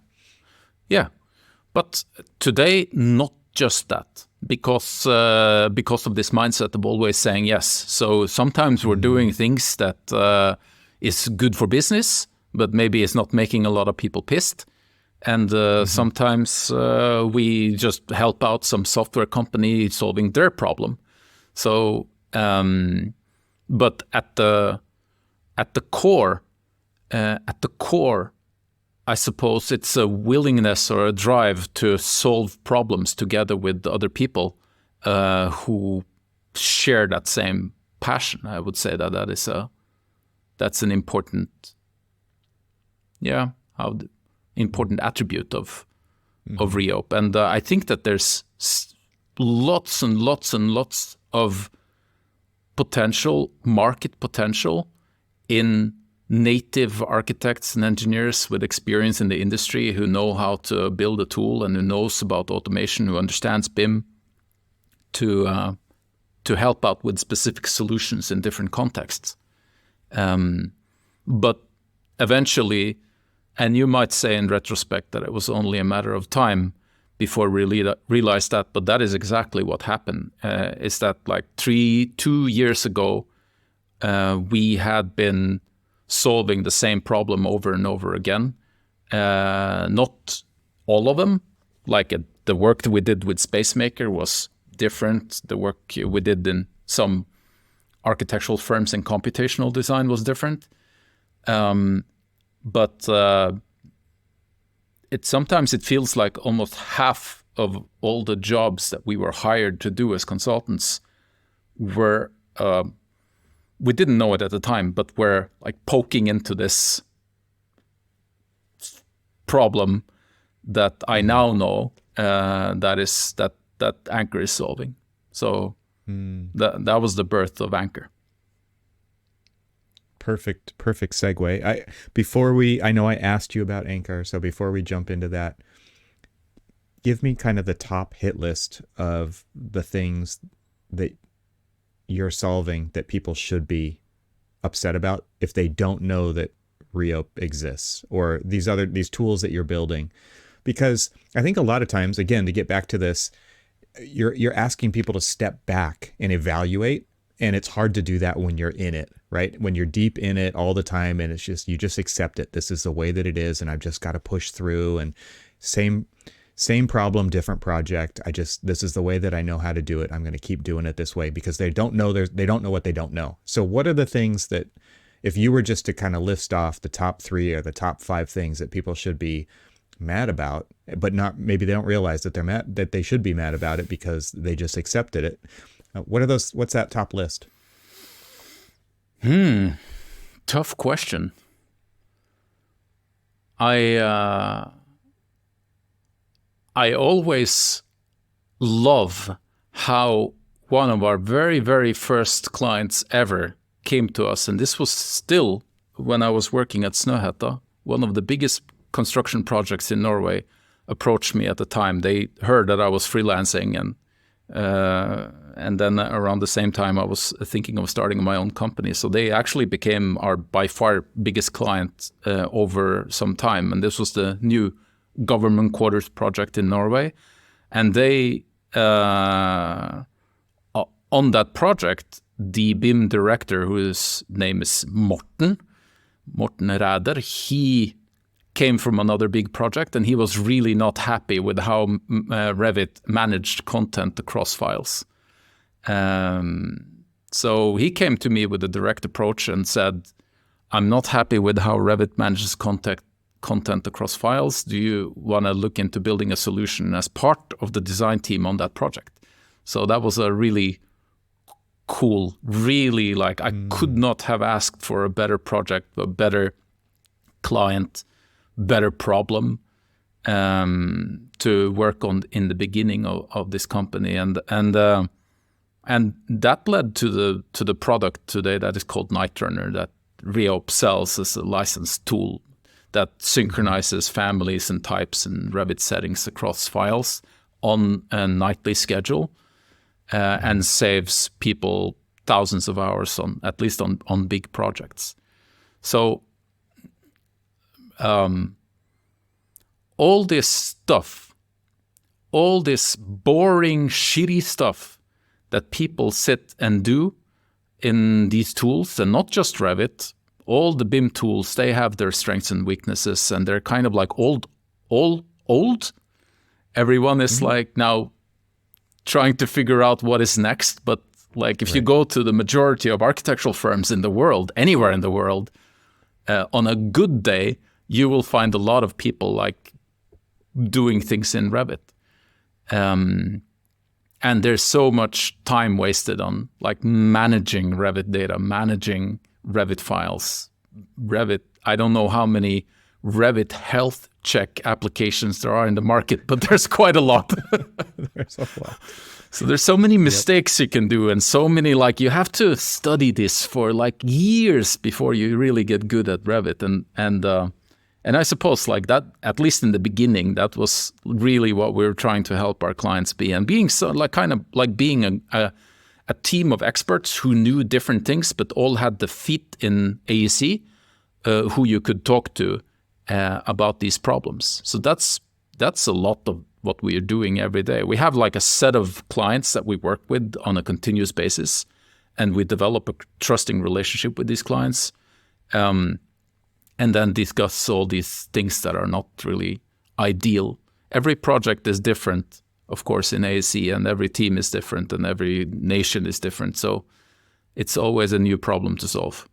But today, not just that. Because of this mindset of always saying yes. So sometimes we're doing things that is good for business, but maybe it's not making a lot of people pissed. And sometimes we just help out some software company solving their problem. So, but at the core, I suppose it's a willingness or a drive to solve problems together with other people who share that same passion. I would say that's an important, important attribute of Reope. And I think that there's lots and lots and lots of market potential in native architects and engineers with experience in the industry who know how to build a tool and who knows about automation, who understands BIM, to help out with specific solutions in different contexts. But eventually, and you might say in retrospect that it was only a matter of time before we realized that, but that is exactly what happened. Is that like 2 years ago, we had been solving the same problem over and over again. Not all of them. Like the work that we did with SpaceMaker was different. The work we did in some architectural firms in computational design was different. But sometimes it feels like almost half of all the jobs that we were hired to do as consultants were we didn't know it at the time, but we're like poking into this problem that I now know that Anker is solving. So that was the birth of Anker. Perfect segue. I know I asked you about Anker, so before we jump into that, give me kind of the top hit list of the things that you're solving that people should be upset about if they don't know that Reope exists, or these tools that you're building. Because I think a lot of times, again, to get back to this, you're asking people to step back and evaluate, and it's hard to do that when you're in it, right? When you're deep in it all the time, and you just accept it. This is the way that it is, and I've just got to push through, and same problem, different project. This is the way that I know how to do it. I'm going to keep doing it this way, because they don't know what they don't know. So what are the things that, if you were just to kind of list off the top 3 or the top 5 things that people should be mad about, but maybe they don't realize that they should be mad about it because they just accepted it. What are those? What's that top list? Tough question. I always love how one of our very, very first clients ever came to us, and this was still when I was working at Snøhetta, one of the biggest construction projects in Norway, approached me at the time. They heard that I was freelancing, and then around the same time I was thinking of starting my own company. So they actually became our by far biggest client over some time, and this was the new government quarters project in Norway. And they, on that project, the BIM director, whose name is Morten Ræder, he came from another big project, and he was really not happy with how Revit managed content across files. So he came to me with a direct approach and said, I'm not happy with how Revit manages content across files. Do you want to look into building a solution as part of the design team on that project? So that was a really cool, really, like, I could not have asked for a better project, a better client, better problem to work on in the beginning of this company. And that led to the product today that is called Night Runner, that Reope sells as a licensed tool that synchronizes families and types and Revit settings across files on a nightly schedule, and saves people thousands of hours at least on big projects. So all this stuff, all this boring, shitty stuff that people sit and do in these tools, and not just Revit, all the BIM tools, they have their strengths and weaknesses, and they're kind of like old. Everyone is like now trying to figure out what is next. But like if you go to the majority of architectural firms in the world, anywhere in the world, on a good day, you will find a lot of people like doing things in Revit. And there's so much time wasted on like managing Revit data, managing Revit files. Revit, I don't know how many Revit health check applications there are in the market, but there's quite a lot. There's a lot. So there's so many mistakes you can do, and so many, like, you have to study this for like years before you really get good at Revit. And I suppose like that, at least in the beginning, that was really what we were trying to help our clients be, and being so like kind of like being a team of experts who knew different things, but all had the feet in AEC, who you could talk to about these problems. So that's a lot of what we are doing every day. We have like a set of clients that we work with on a continuous basis, and we develop a trusting relationship with these clients, and then discuss all these things that are not really ideal. Every project is different, of course, in AEC, and every team is different, and every nation is different. So it's always a new problem to solve.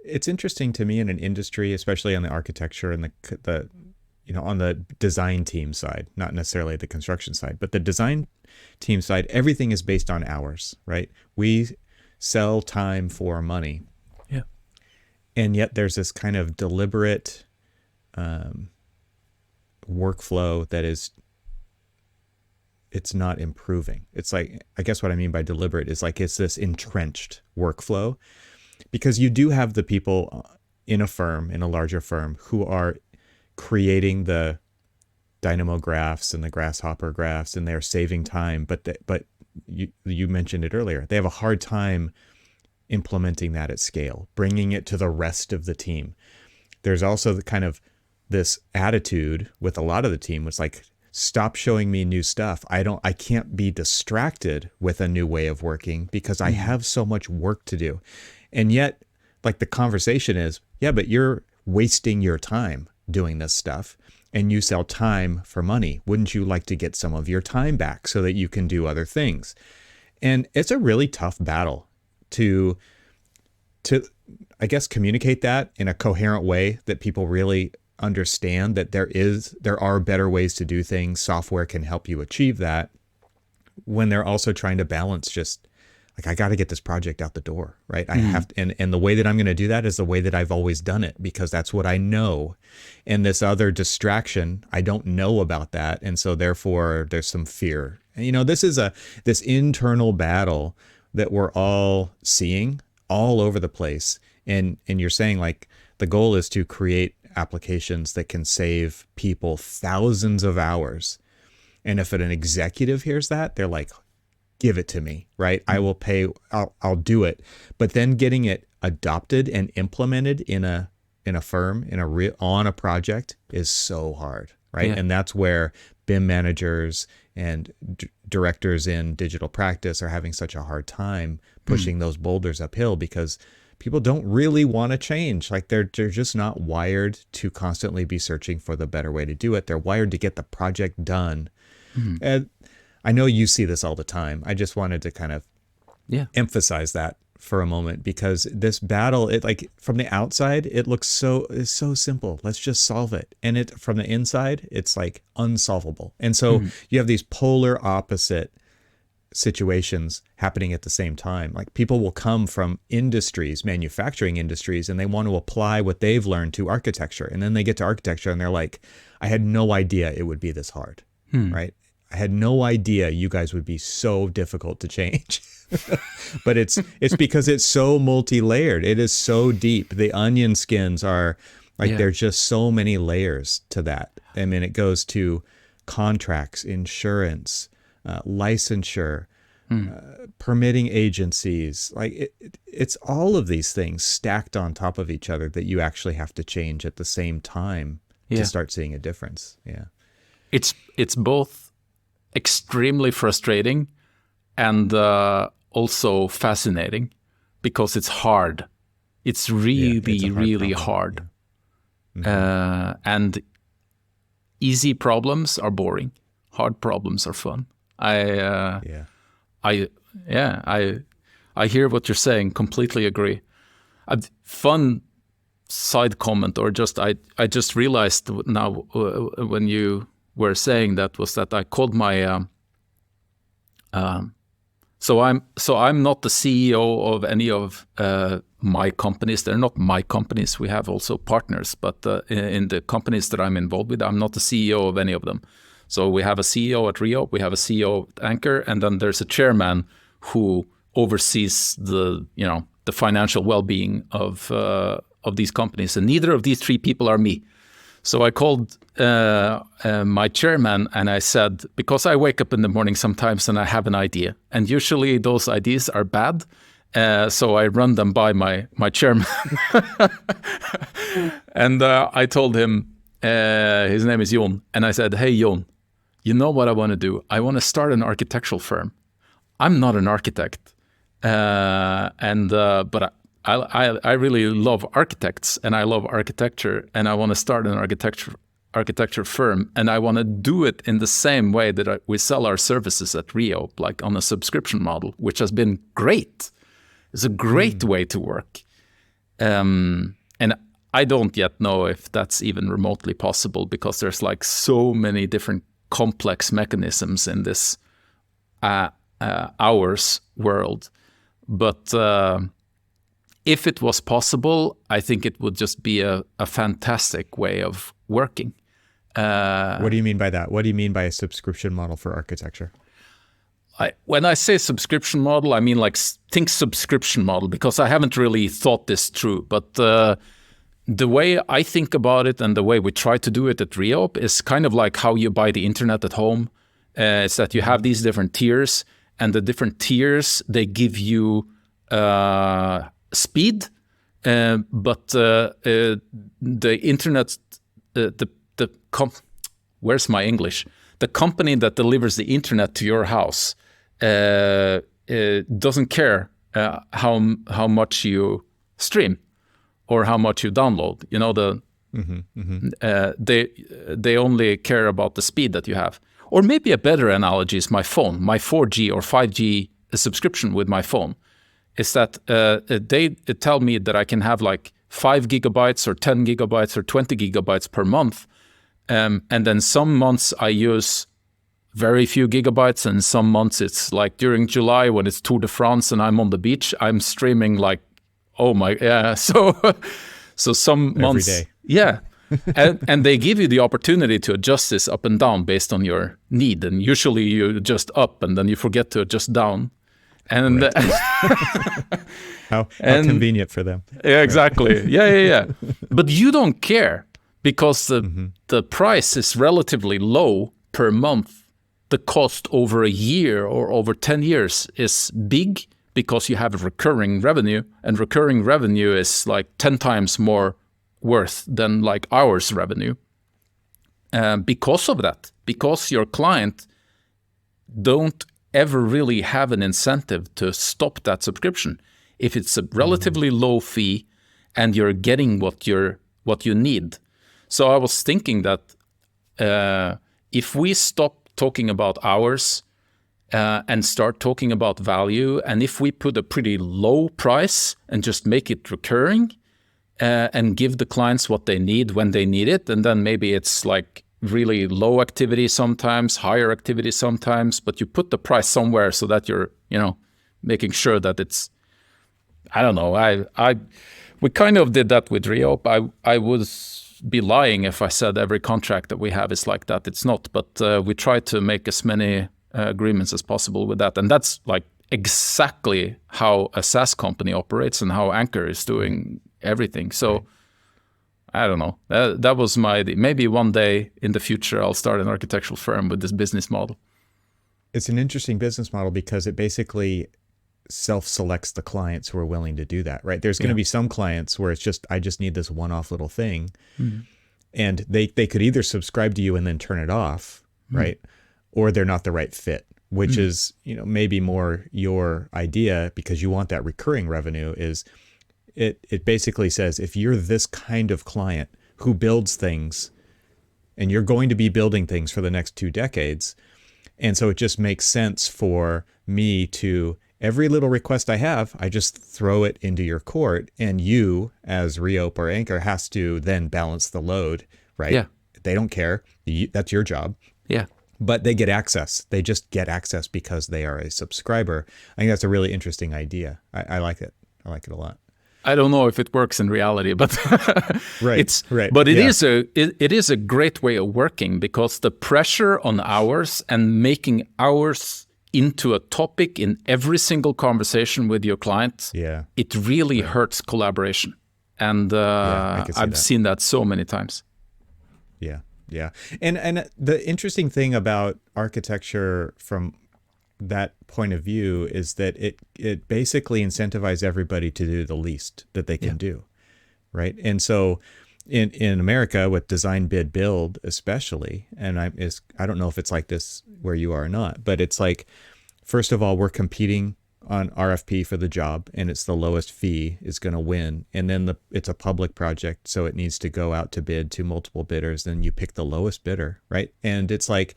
It's interesting to me in an industry, especially on the architecture and the on the design team side, not necessarily the construction side, but the design team side, everything is based on hours, right? We sell time for money. Yeah. And yet there's this kind of deliberate workflow that it's not improving. It's like, I guess what I mean by deliberate is like, it's this entrenched workflow, because you do have the people in a firm, in a larger firm, who are creating the dynamo graphs and the grasshopper graphs, and they're saving time. But you mentioned it earlier. They have a hard time implementing that at scale, bringing it to the rest of the team. There's also the kind of this attitude with a lot of the team. It's like, stop showing me new stuff. I can't be distracted with a new way of working because I have so much work to do. And yet, like, the conversation is, yeah, but you're wasting your time doing this stuff, and you sell time for money. Wouldn't you like to get some of your time back so that you can do other things? And it's a really tough battle to I guess communicate that in a coherent way that people really understand that there are better ways to do things. Software can help you achieve that, when they're also trying to balance just like, I got to get this project out the door, right? I have to, and the way that I'm going to do that is the way that I've always done it, because that's what I know. And this other distraction, I don't know about that. And so therefore there's some fear. And, this is this internal battle that we're all seeing all over the place. And you're saying, like, the goal is to create applications that can save people thousands of hours. And if an executive hears that, they're like, give it to me, right? I will pay, I'll do it. But then getting it adopted and implemented in a in a firm, on a project is so hard, right? Yeah. And that's where BIM managers and directors in digital practice are having such a hard time pushing those boulders uphill, because people don't really want to change. Like they're just not wired to constantly be searching for the better way to do it. They're wired to get the project done. And I know you see this all the time. I just wanted to kind of emphasize that for a moment, because this battle, it like from the outside, it looks it's so simple. Let's just solve it. And it from the inside, it's like unsolvable. And so you have these polar opposite situations happening at the same time. Like people will come from industries, manufacturing industries, and they want to apply what they've learned to architecture. And then they get to architecture and they're like, I had no idea it would be this hard, right? I had no idea you guys would be so difficult to change. But it's because it's so multi-layered. It is so deep. The onion skins are like, there's just so many layers to that. I mean, it goes to contracts, insurance, licensure, permitting agencies. Like it's all of these things stacked on top of each other that you actually have to change at the same time to start seeing a difference. Yeah. It's both extremely frustrating and also fascinating, because it's hard. It's really hard. Yeah. And easy problems are boring. Hard problems are fun. I hear what you're saying. Completely agree. Fun side comment, or just I just realized now when you were saying that, was that I called my so I'm not the CEO of any of my companies. They're not my companies. We have also partners, but in the companies that I'm involved with, I'm not the CEO of any of them. So we have a CEO at Reope, we have a CEO at Anker, and then there's a chairman who oversees the financial well-being of these companies. And neither of these three people are me. So I called my chairman and I said, because I wake up in the morning sometimes and I have an idea, and usually those ideas are bad, so I run them by my chairman. And I told him, his name is Jon, and I said, hey Jon, you know what I want to do? I want to start an architectural firm. I'm not an architect, but I really love architects and I love architecture, and I want to start an architecture firm, and I want to do it in the same way that we sell our services at Reope, like on a subscription model, which has been great. It's a great way to work. And I don't yet know if that's even remotely possible, because there's like so many different complex mechanisms in this hours world. But if it was possible, I think it would just be a fantastic way of working. What do you mean by that? What do you mean by a subscription model for architecture? When I say subscription model, I mean like think subscription model, because I haven't really thought this through. But the way I think about it and the way we try to do it at Reope is kind of like how you buy the internet at home. It's that you have these different tiers, and the different tiers, they give you speed, but the internet, where's my English? The company that delivers the internet to your house doesn't care how much you stream or how much you download. You know, they only care about the speed that you have. Or maybe a better analogy is my phone, my 4G or 5G subscription with my phone. Is that they tell me that I can have like 5 gigabytes or 10 gigabytes or 20 gigabytes per month. And then some months I use very few gigabytes, and some months it's like during July when it's Tour de France and I'm on the beach, I'm streaming like, oh my, yeah. So some months. Every day. Yeah. and they give you the opportunity to adjust this up and down based on your need. And usually you adjust up and then you forget to adjust down. And right. How convenient for them. Yeah, exactly. Yeah. But you don't care, because the price is relatively low per month. The cost over a year or over 10 years is big, because you have a recurring revenue, and recurring revenue is like 10 times more worth than like hours revenue because of that, because your client don't ever really have an incentive to stop that subscription. If it's a relatively low fee and you're getting what you need. So I was thinking that if we stop talking about hours and start talking about value, and if we put a pretty low price and just make it recurring and give the clients what they need when they need it, and then maybe it's like really low activity sometimes, higher activity sometimes, but you put the price somewhere so that you're, making sure that it's, I don't know, we kind of did that with Reope. I would be lying if I said every contract that we have is like that. It's not, but we try to make as many agreements as possible with that. And that's like exactly how a SaaS company operates and how Anker is doing everything. So right. I don't know. That was maybe one day in the future, I'll start an architectural firm with this business model. It's an interesting business model because it basically self-selects the clients who are willing to do that, right? There's going to be some clients where it's just, I just need this one-off little thing. Mm-hmm. And they could either subscribe to you and then turn it off, right? Or they're not the right fit, which is, maybe more your idea because you want that recurring revenue is it basically says, if you're this kind of client who builds things and you're going to be building things for the next 2 decades. And so it just makes sense for me to, every little request I have, I just throw it into your court, and you as Reope or Anker has to then balance the load, right? Yeah. They don't care. That's your job. Yeah. But they get access. They just get access because they are a subscriber. I think that's a really interesting idea. I like it. I like it a lot. I don't know if it works in reality, but right. But it is a great way of working because the pressure on hours and making hours into a topic in every single conversation with your client, it really hurts collaboration. And I've seen that so many times. Yeah. And the interesting thing about architecture from that point of view is that it basically incentivizes everybody to do the least that they can do, right? And so in America with design, bid, build especially, and I don't know if it's like this where you are or not, but it's like, first of all, we're competing on RFP for the job, and it's the lowest fee is going to win. And then it's a public project, so it needs to go out to bid to multiple bidders. Then you pick the lowest bidder, right? And it's like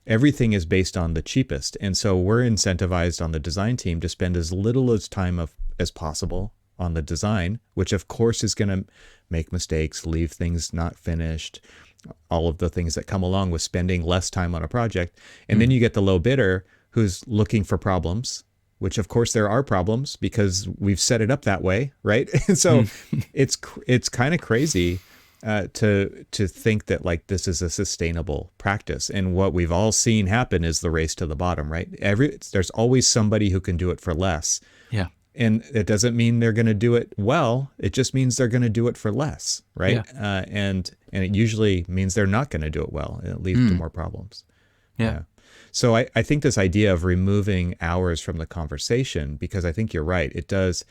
everything is based on the cheapest. And so we're incentivized on the design team to spend as little time as possible on the design, which of course is going to make mistakes, leave things not finished, all of the things that come along with spending less time on a project. And then you get the low bidder who's looking for problems, which of course there are problems because we've set it up that way, right? And so it's kind of crazy to think that like this is a sustainable practice. And what we've all seen happen is the race to the bottom, right? There's always somebody who can do it for less. Yeah. And it doesn't mean they're going to do it well. It just means they're going to do it for less, right? Yeah. And it usually means they're not going to do it well, and it leads to more problems. Yeah. So I think this idea of removing hours from the conversation, because I think you're right, it does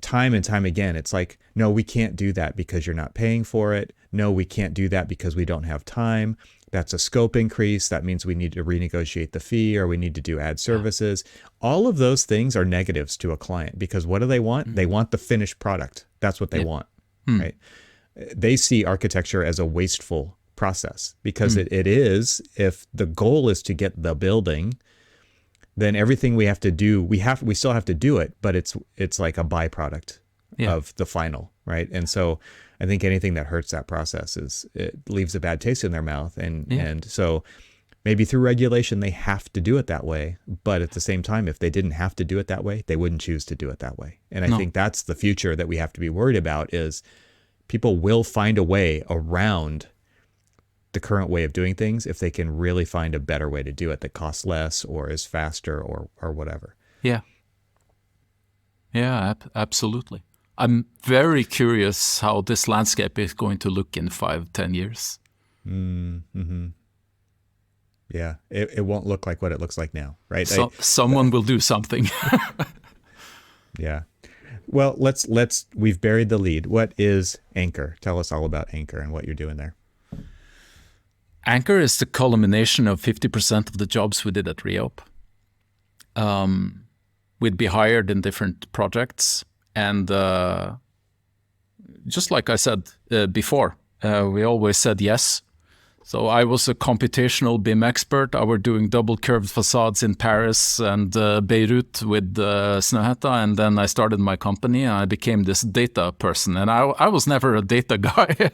time and time again. It's like, no, we can't do that because you're not paying for it. No, we can't do that because we don't have time. That's a scope increase. That means we need to renegotiate the fee, or we need to do ad services. All of those things are negatives to a client because what do they want? They want the finished product. That's what they want, right? They see architecture as a wasteful process because it is, if the goal is to get the building, then everything we have to do, we still have to do it, but it's like a byproduct of the final, right? And so I think anything that hurts that process it leaves a bad taste in their mouth. And so maybe through regulation, they have to do it that way. But at the same time, if they didn't have to do it that way, they wouldn't choose to do it that way. And I think that's the future that we have to be worried about is people will find a way around the current way of doing things if they can really find a better way to do it that costs less or is faster or whatever. Yeah, absolutely. I'm very curious how this landscape is going to look in 5-10 years. Yeah, it won't look like what it looks like now, right? So someone will do something. Yeah. Well, we've buried the lead. What is Anker? Tell us all about Anker and what you're doing there. Anker is the culmination of 50% of the jobs we did at Reope. We'd be hired in different projects, and just like I said before, we always said yes. So I was a computational BIM expert. I were doing double curved facades in Paris and Beirut with Snøhetta, and then I started my company and I became this data person. And I was never a data guy,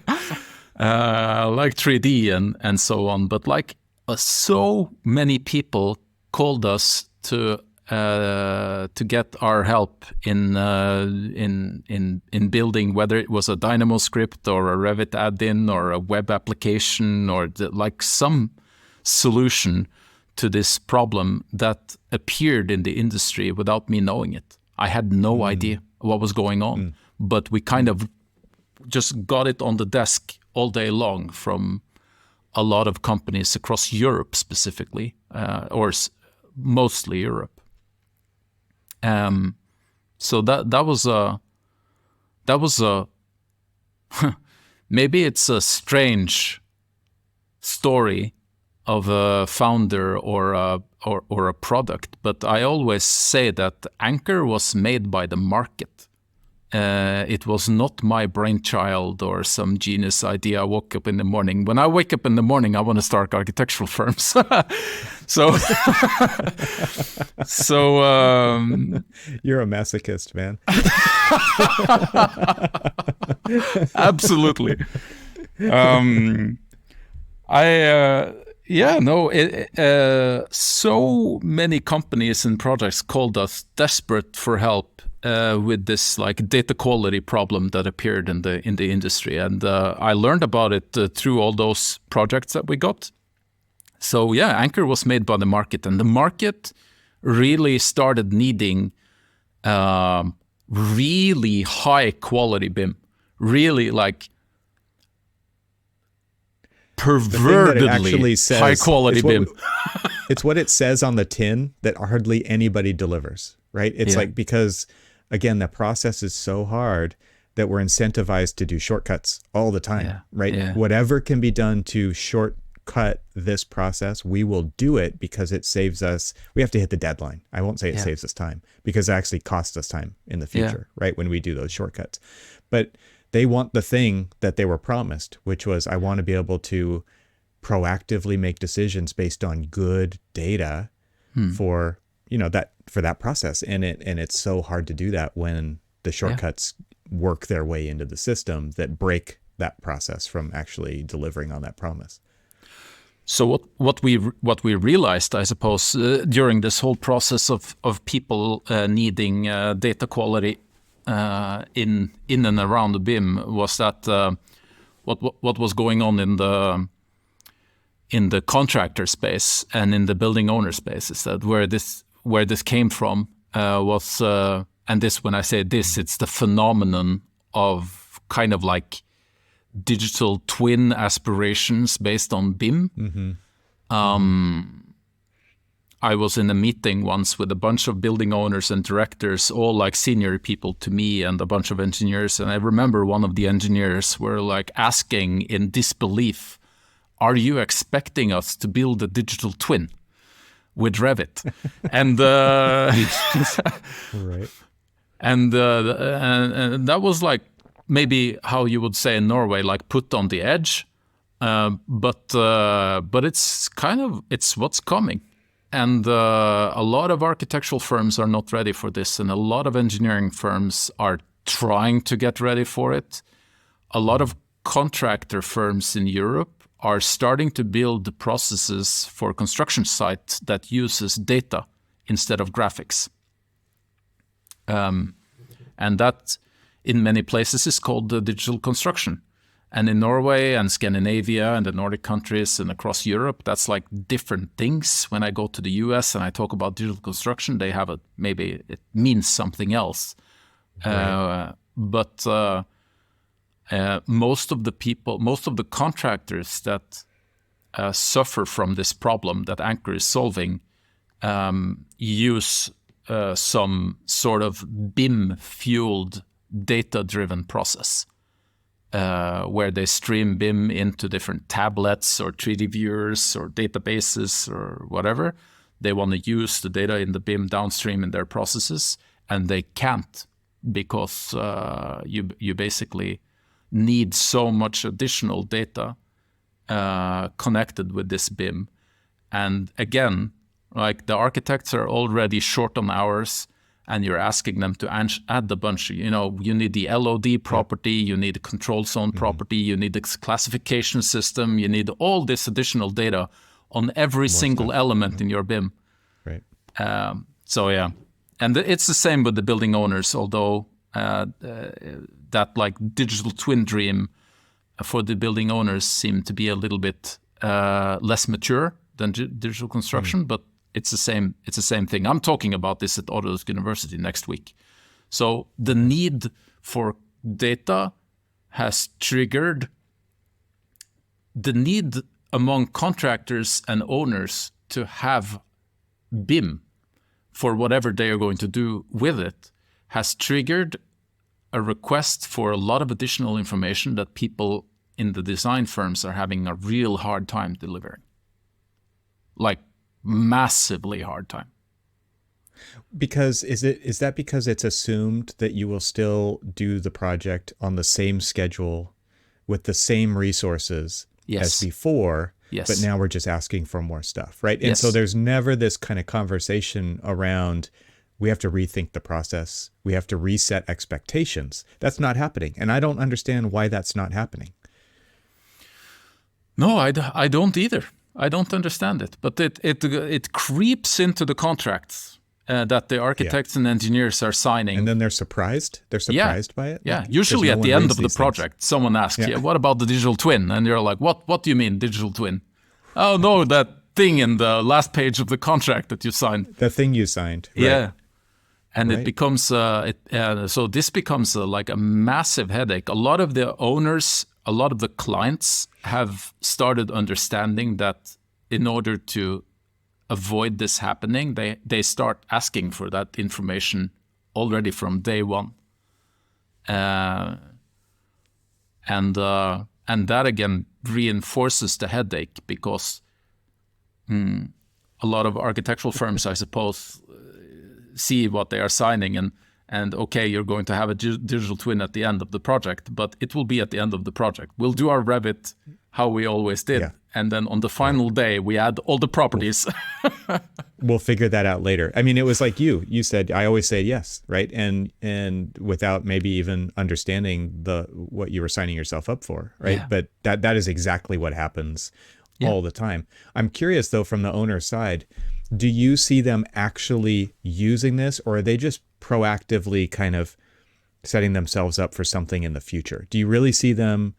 like 3D and so on. But like so many people called us to get our help in building, whether it was a Dynamo script or a Revit add-in or a web application or like some solution to this problem that appeared in the industry without me knowing it. I had no idea what was going on, but we kind of just got it on the desk all day long from a lot of companies across Europe specifically, or mostly Europe. So that was a maybe it's a strange story of a founder or a product, but I always say that Anker was made by the market. It was not my brainchild or some genius idea. I woke up in the morning. When I wake up in the morning, I want to start architectural firms. so You're a masochist, man. Absolutely. So many companies and projects called us desperate for help with this like data quality problem that appeared in the industry, and I learned about it through all those projects that we got. So yeah, Anker was made by the market, and the market really started needing really high quality BIM, really like pervertedly high quality BIM. It's what it says on the tin that hardly anybody delivers, right? It's like, because again, the process is so hard that we're incentivized to do shortcuts all the time, right? Yeah. Whatever can be done to shortcut this process, we will do it because it saves us. We have to hit the deadline. I won't say it saves us time, because it actually costs us time in the future, right? When we do those shortcuts. But they want the thing that they were promised, which was, I want to be able to proactively make decisions based on good data for that process, and it's so hard to do that when the shortcuts work their way into the system that break that process from actually delivering on that promise. So what we realized, I suppose, during this whole process of people needing data quality in and around the BIM was that what was going on in the contractor space and in the building owner space is that where this came from was, and this, when I say this, it's the phenomenon of kind of like digital twin aspirations based on BIM. I was in a meeting once with a bunch of building owners and directors, all like senior people to me, and a bunch of engineers. And I remember one of the engineers were like asking in disbelief, "Are you expecting us to build a digital twin with Revit?" And right. And that was like maybe how you would say in Norway, like put on the edge. But it's what's coming. And a lot of architectural firms are not ready for this, and a lot of engineering firms are trying to get ready for it. A lot of contractor firms in Europe are starting to build processes for construction sites that uses data instead of graphics. And that, in many places, is called digital construction. And in Norway and Scandinavia and the Nordic countries and across Europe, that's like different things. When I go to the US and I talk about digital construction, they have maybe it means something else. Right. But most of the contractors that suffer from this problem that Anker is solving use some sort of BIM-fueled data-driven process where they stream BIM into different tablets or 3D viewers or databases or whatever. They want to use the data in the BIM downstream in their processes, and they can't because you basically need so much additional data connected with this BIM. And again, like the architects are already short on hours, and you're asking them to add a bunch. You need the LOD property, you need the control zone property, you need the classification system, you need all this additional data on every single element in your BIM. Right. So yeah, and it's the same with the building owners. Although that like digital twin dream for the building owners seem to be a little bit less mature than digital construction, but it's the same. It's the same thing. I'm talking about this at Autodesk University next week. So the need for data has triggered the need among contractors and owners to have BIM for whatever they are going to do with it, has triggered a request for a lot of additional information that people in the design firms are having a real hard time delivering. Like massively hard time. Because is that because it's assumed that you will still do the project on the same schedule with the same resources as before, but now we're just asking for more stuff, right? And so there's never this kind of conversation around we have to rethink the process, we have to reset expectations. That's not happening, and I don't understand why that's not happening. No, I don't either. I don't understand it, but it creeps into the contracts that the architects and engineers are signing. And then they're surprised? They're surprised by it? Yeah, usually at the end of the project, someone asks, what about the digital twin? And you're like, what do you mean digital twin? Oh, no, that thing in the last page of the contract that you signed. The thing you signed. Right. Yeah. And it becomes, so this becomes like a massive headache. A lot of the owners, a lot of the clients have started understanding that in order to avoid this happening, they start asking for that information already from day one. And that again reinforces the headache because a lot of architectural firms, I suppose, see what they are signing and okay, you're going to have a digital twin at the end of the project, but it will be at the end of the project. We'll do our Revit how we always did. Yeah. And then on the final day, we add all the properties. We'll figure that out later. I mean, it was like you said, I always say yes, right? And without maybe even understanding what you were signing yourself up for, right? Yeah. But that is exactly what happens all the time. I'm curious though, from the owner side, do you see them actually using this, or are they just proactively kind of setting themselves up for something in the future? Do you really see them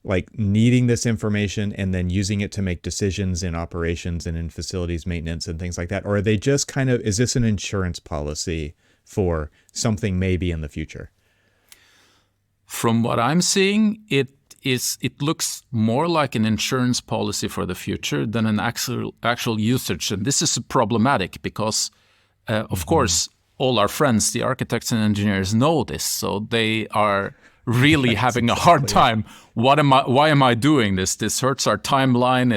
like needing this information and then using it to make decisions in operations and in facilities maintenance and things like that? Or are they just kind of, is this an insurance policy for something maybe in the future? From what I'm seeing, it looks more like an insurance policy for the future than an actual usage. And this is problematic because, of course, all our friends, the architects and engineers, know this. So they are really having a hard time. Why am I doing this? This hurts our timeline.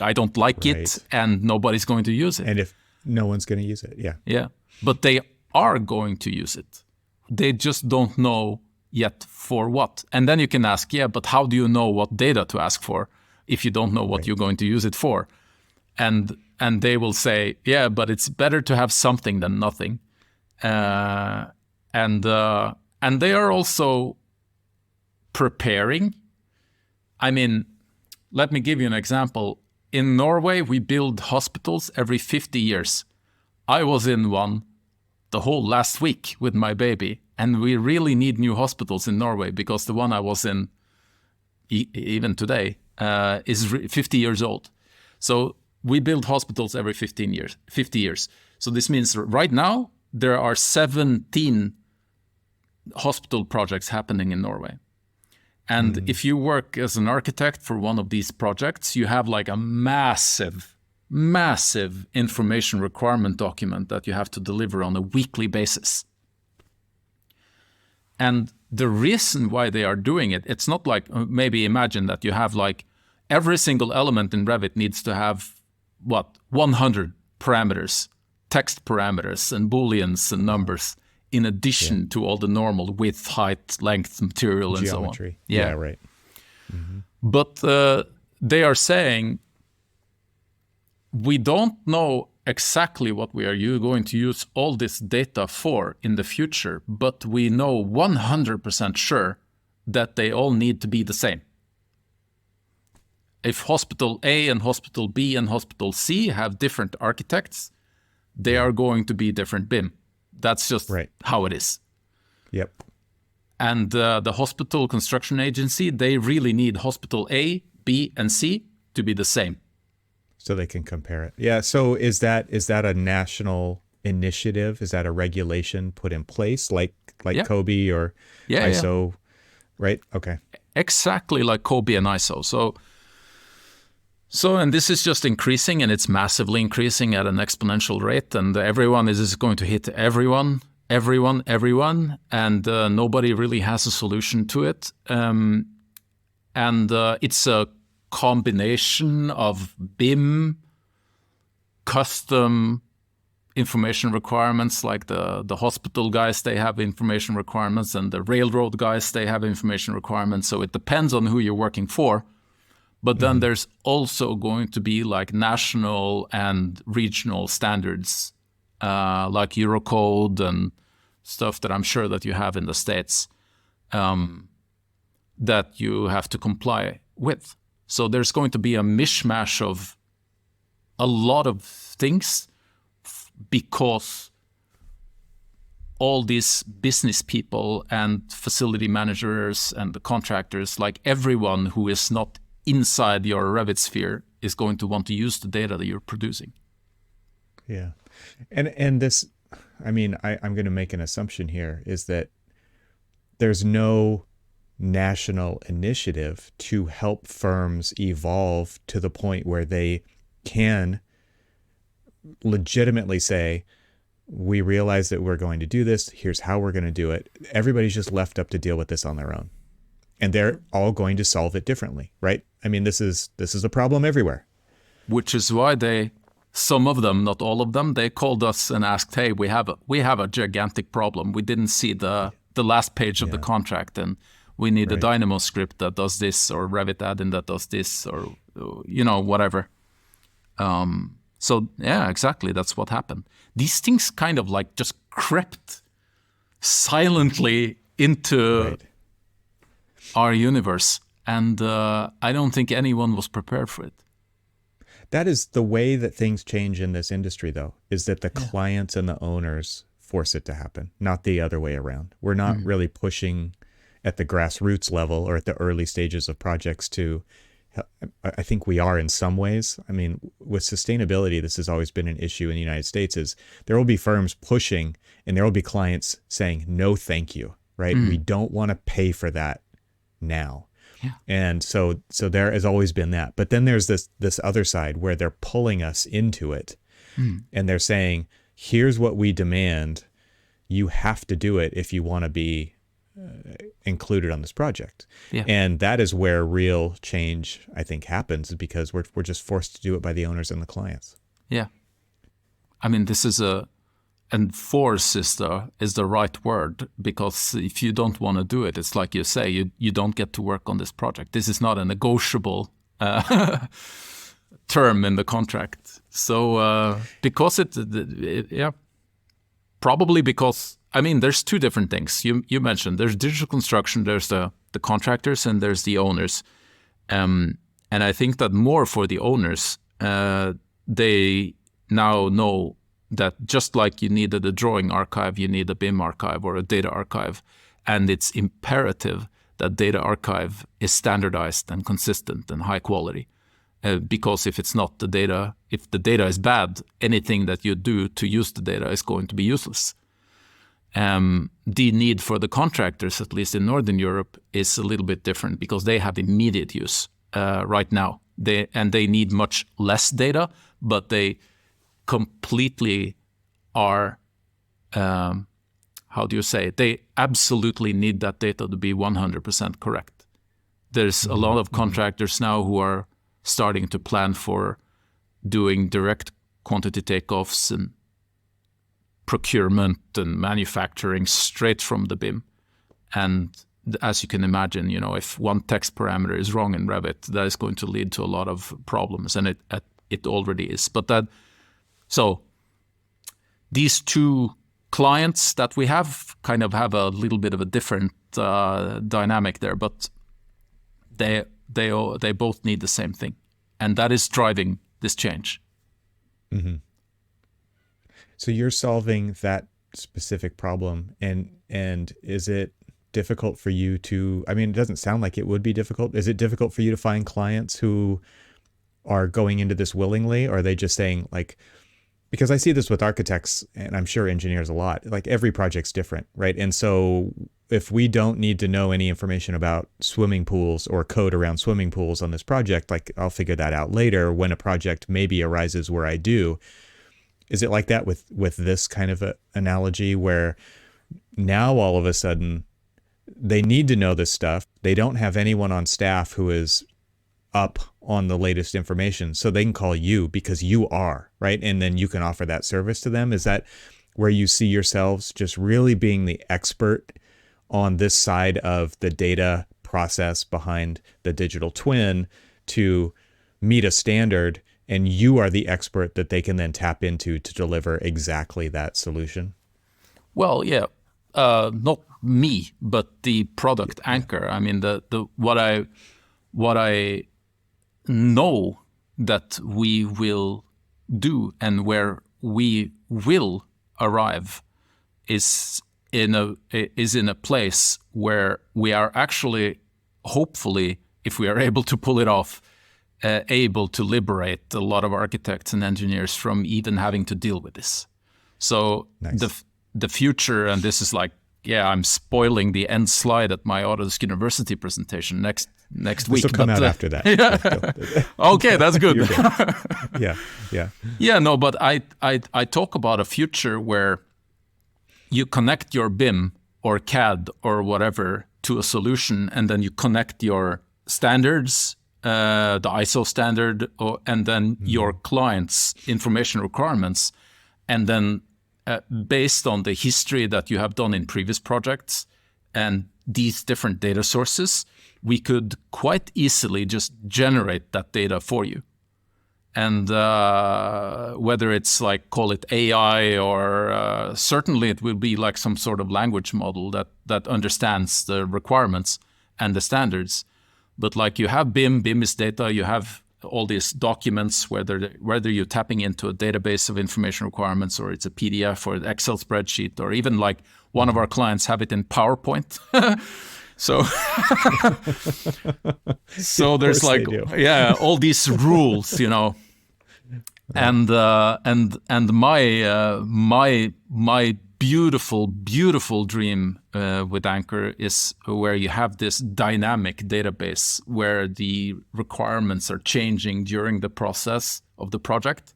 I don't like it, and nobody's going to use it. And if no one's going to use it, yeah. But they are going to use it. They just don't know yet for what. And then you can ask, but how do you know what data to ask for if you don't know what you're going to use it for? And they will say, but it's better to have something than nothing. And they are also preparing. I mean, let me give you an example. In Norway, we build hospitals every 50 years. I was in one the whole last week with my baby, and we really need new hospitals in Norway because the one I was in, even today, is 50 years old. So we build hospitals every 50 years. So this means right now, there are 17 hospital projects happening in Norway. And if you work as an architect for one of these projects, you have like a massive massive information requirement document that you have to deliver on a weekly basis. And the reason why they are doing it, it's not like, maybe imagine that you have like every single element in Revit needs to have 100 parameters, text parameters and booleans and numbers, in addition to all the normal width, height, length, material, and geometry. So on. Yeah, right. Mm-hmm. But they are saying, we don't know exactly what we are going to use all this data for in the future, but we know 100% sure that they all need to be the same. If Hospital A and Hospital B and Hospital C have different architects, they are going to be different BIM. That's just how it is. Yep. And the hospital construction agency, they really need Hospital A, B, and C to be the same. So they can compare it. Yeah. So is that a national initiative? Is that a regulation put in place like COBE or ISO? Right. Okay. Exactly like COBE and ISO. So, and this is just increasing, and it's massively increasing at an exponential rate, and everyone is going to hit everyone, and nobody really has a solution to it. And it's a combination of BIM, custom information requirements, like the hospital guys, they have information requirements, and the railroad guys, they have information requirements. So it depends on who you're working for. But then there's also going to be like national and regional standards, like Eurocode and stuff that I'm sure that you have in the States, that you have to comply with. So there's going to be a mishmash of a lot of things because all these business people and facility managers and the contractors, like everyone who is not inside your Revit sphere, is going to want to use the data that you're producing. Yeah. And this, I mean, I'm going to make an assumption here, is that there's no national initiative to help firms evolve to the point where they can legitimately say, we realize that we're going to do this, here's how we're going to do it. Everybody's just left up to deal with this on their own. And they're all going to solve it differently, right? I mean, this is a problem everywhere. Which is why some of them, not all of them, they called us and asked, hey, we have a gigantic problem. We didn't see the last page of the contract, and we need a Dynamo script that does this, or Revit add-in that does this, or, whatever. So, yeah, exactly. That's what happened. These things kind of like just crept silently into our universe. And I don't think anyone was prepared for it. That is the way that things change in this industry, though, is that the clients and the owners force it to happen, not the other way around. We're not really pushing at the grassroots level or at the early stages of projects to, I think we are in some ways. I mean, with sustainability, this has always been an issue in the United States, is there will be firms pushing and there will be clients saying, no, thank you, right? We don't want to pay for that now. Yeah. And so there has always been that. But then there's this other side where they're pulling us into it and they're saying, here's what we demand. You have to do it if you want to be included on this project. Yeah. And that is where real change, I think, happens, because we're just forced to do it by the owners and the clients. Yeah. I mean, this is enforce is the right word, because if you don't want to do it, it's like you say, you don't get to work on this project. This is not a negotiable term in the contract. So because probably because, I mean, there's two different things. You mentioned there's digital construction, there's the contractors, and there's the owners. And I think that more for the owners, they now know that just like you needed a drawing archive, you need a BIM archive or a data archive. And it's imperative that data archive is standardized and consistent and high quality. Because if it's not if the data is bad, anything that you do to use the data is going to be useless. The need for the contractors, at least in Northern Europe, is a little bit different, because they have immediate use right now. They need much less data, but they completely are, how do you say it? They absolutely need that data to be 100% correct. There's a lot of contractors now who are starting to plan for doing direct quantity takeoffs and procurement and manufacturing straight from the BIM. And as you can imagine, if one text parameter is wrong in Revit, that is going to lead to a lot of problems, and it already is. So these two clients that we have kind of have a little bit of a different dynamic there, but they both need the same thing, and that is driving this change. Mm-hmm. So you're solving that specific problem, and is it difficult for you to, I mean, it doesn't sound like it would be difficult. Is it difficult for you to find clients who are going into this willingly, or are they just saying like, because I see this with architects and I'm sure engineers a lot, like every project's different, right? And so if we don't need to know any information about swimming pools or code around swimming pools on this project, like I'll figure that out later when a project maybe arises where I do. Is it like that with this kind of a analogy where now all of a sudden they need to know this stuff. They don't have anyone on staff who is up on the latest information, so they can call you because you are, right? And then you can offer that service to them. Is that where you see yourselves just really being the expert on this side of the data process behind the digital twin to meet a standard, and you are the expert that they can then tap into to deliver exactly that solution? Well, yeah, not me, but the product Anker. I mean, what I know that we will do and where we will arrive is in a place where we are actually, hopefully, if we are able to pull it off, able to liberate a lot of architects and engineers from even having to deal with this. So nice. The future, and this is like, yeah, I'm spoiling the end slide at my Autodesk University presentation next week. This will come out after that. Yeah. Okay, that's good. Yeah. Yeah, no, but I talk about a future where you connect your BIM or CAD or whatever to a solution, and then you connect your standards, the ISO standard, and then your client's information requirements, and then based on the history that you have done in previous projects and these different data sources, we could quite easily just generate that data for you. And whether it's like, call it AI, or certainly it will be like some sort of language model that understands the requirements and the standards. But like you have BIM is data, you have all these documents, whether you're tapping into a database of information requirements, or it's a PDF or an Excel spreadsheet, or even like one of our clients have it in PowerPoint. So there's like, yeah, all these rules, and my beautiful dream with Anker is where you have this dynamic database where the requirements are changing during the process of the project.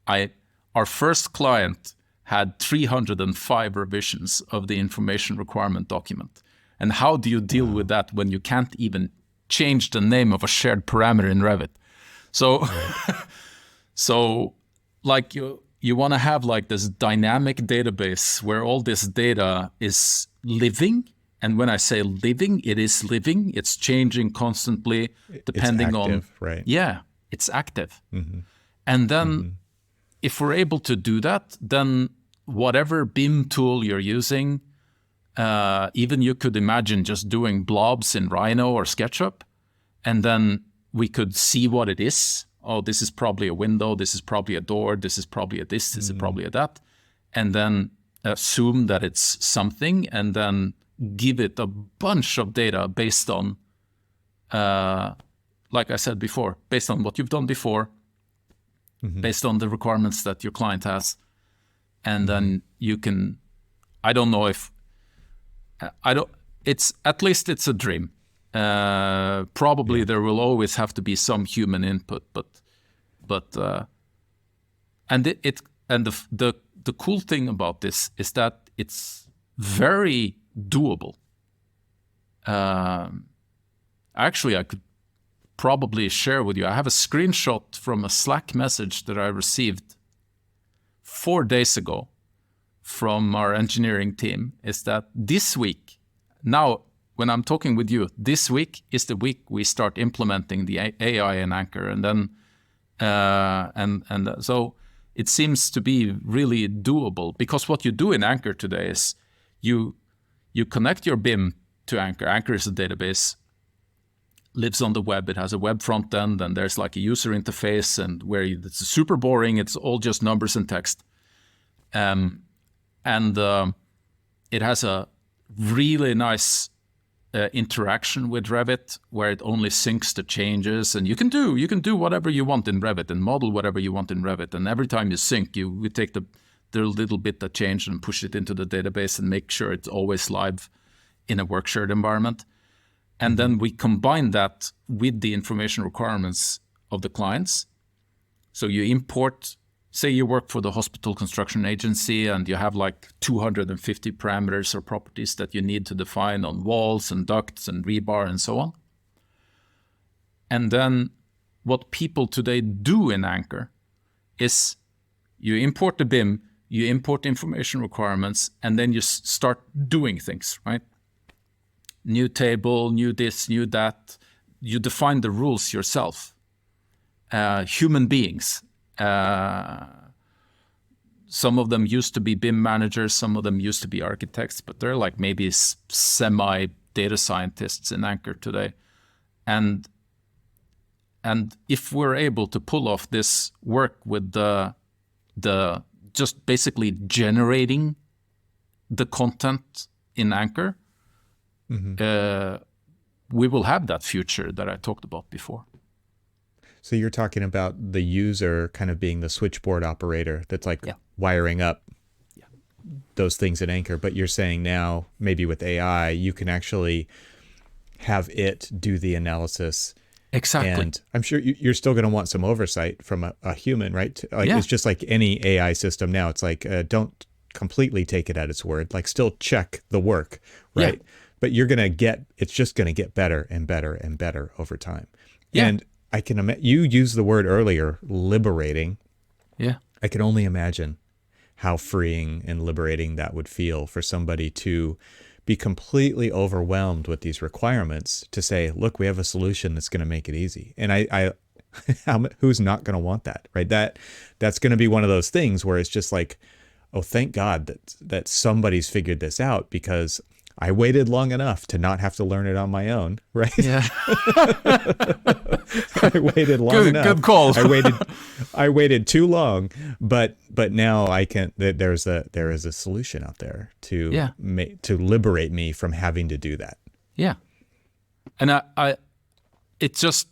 Our first client had 305 revisions of the information requirement document. And how do you deal with that when you can't even change the name of a shared parameter in Revit? So, so like you want to have like this dynamic database where all this data is living. And when I say living, it is living. It's changing constantly depending it's active, on... right? Yeah, it's active. Mm-hmm. And then if we're able to do that, then whatever BIM tool you're using, even you could imagine just doing blobs in Rhino or SketchUp, and then we could see what it is. Oh, this is probably a window, this is probably a door, this is probably a this is probably a that. And then assume that it's something, and then give it a bunch of data based on, like I said before, based on what you've done before, based on the requirements that your client has. And then you can, I don't know if, it's at least it's a dream. Probably there will always have to be some human input, but And the cool thing about this is that it's very doable. Actually, I could probably share with you. I have a screenshot from a Slack message that I received 4 days ago from our engineering team. Is that this week, now when I'm talking with you, this week is the week we start implementing the AI in Anchor, and then so it seems to be really doable, because what you do in Anchor today is you connect your BIM to Anchor. Anchor is a database, lives on the web. It has a web front end, and there's like a user interface, and where it's super boring. It's all just numbers and text. It has a really nice interaction with Revit, where it only syncs the changes, and you can do whatever you want in Revit and model whatever you want in Revit. And every time you sync, we take the little bit that changed and push it into the database and make sure it's always live in a work shared environment. And then we combine that with the information requirements of the clients. So you import, say you work for the hospital construction agency, and you have like 250 parameters or properties that you need to define on walls and ducts and rebar and so on. And then what people today do in Anchor is you import the BIM, you import information requirements, and then you start doing things, right? New table, new this, new that. You define the rules yourself. Human beings. Some of them used to be BIM managers, some of them used to be architects, but they're like maybe semi-data scientists in Anchor today. And if we're able to pull off this work with the just basically generating the content in Anchor, we will have that future that I talked about before. So you're talking about the user kind of being the switchboard operator that's like wiring up those things in Anchor. But you're saying now, maybe with AI, you can actually have it do the analysis. Exactly. And I'm sure you're still going to want some oversight from a human, right? Like it's just like any AI system now. It's like, don't completely take it at its word. Like still check the work, right? Yeah. But it's just going to get better and better and better over time. Yeah. And I can imagine, you used the word earlier, liberating. Yeah. I can only imagine how freeing and liberating that would feel for somebody to be completely overwhelmed with these requirements, to say, look, we have a solution that's going to make it easy. And who's not going to want that, right? That's going to be one of those things where it's just like, oh, thank God that somebody's figured this out, because I waited long enough to not have to learn it on my own, right? Yeah. I waited long enough. Good call. I waited too long, but now I can. There is a solution out there to liberate me from having to do that. Yeah. And it just,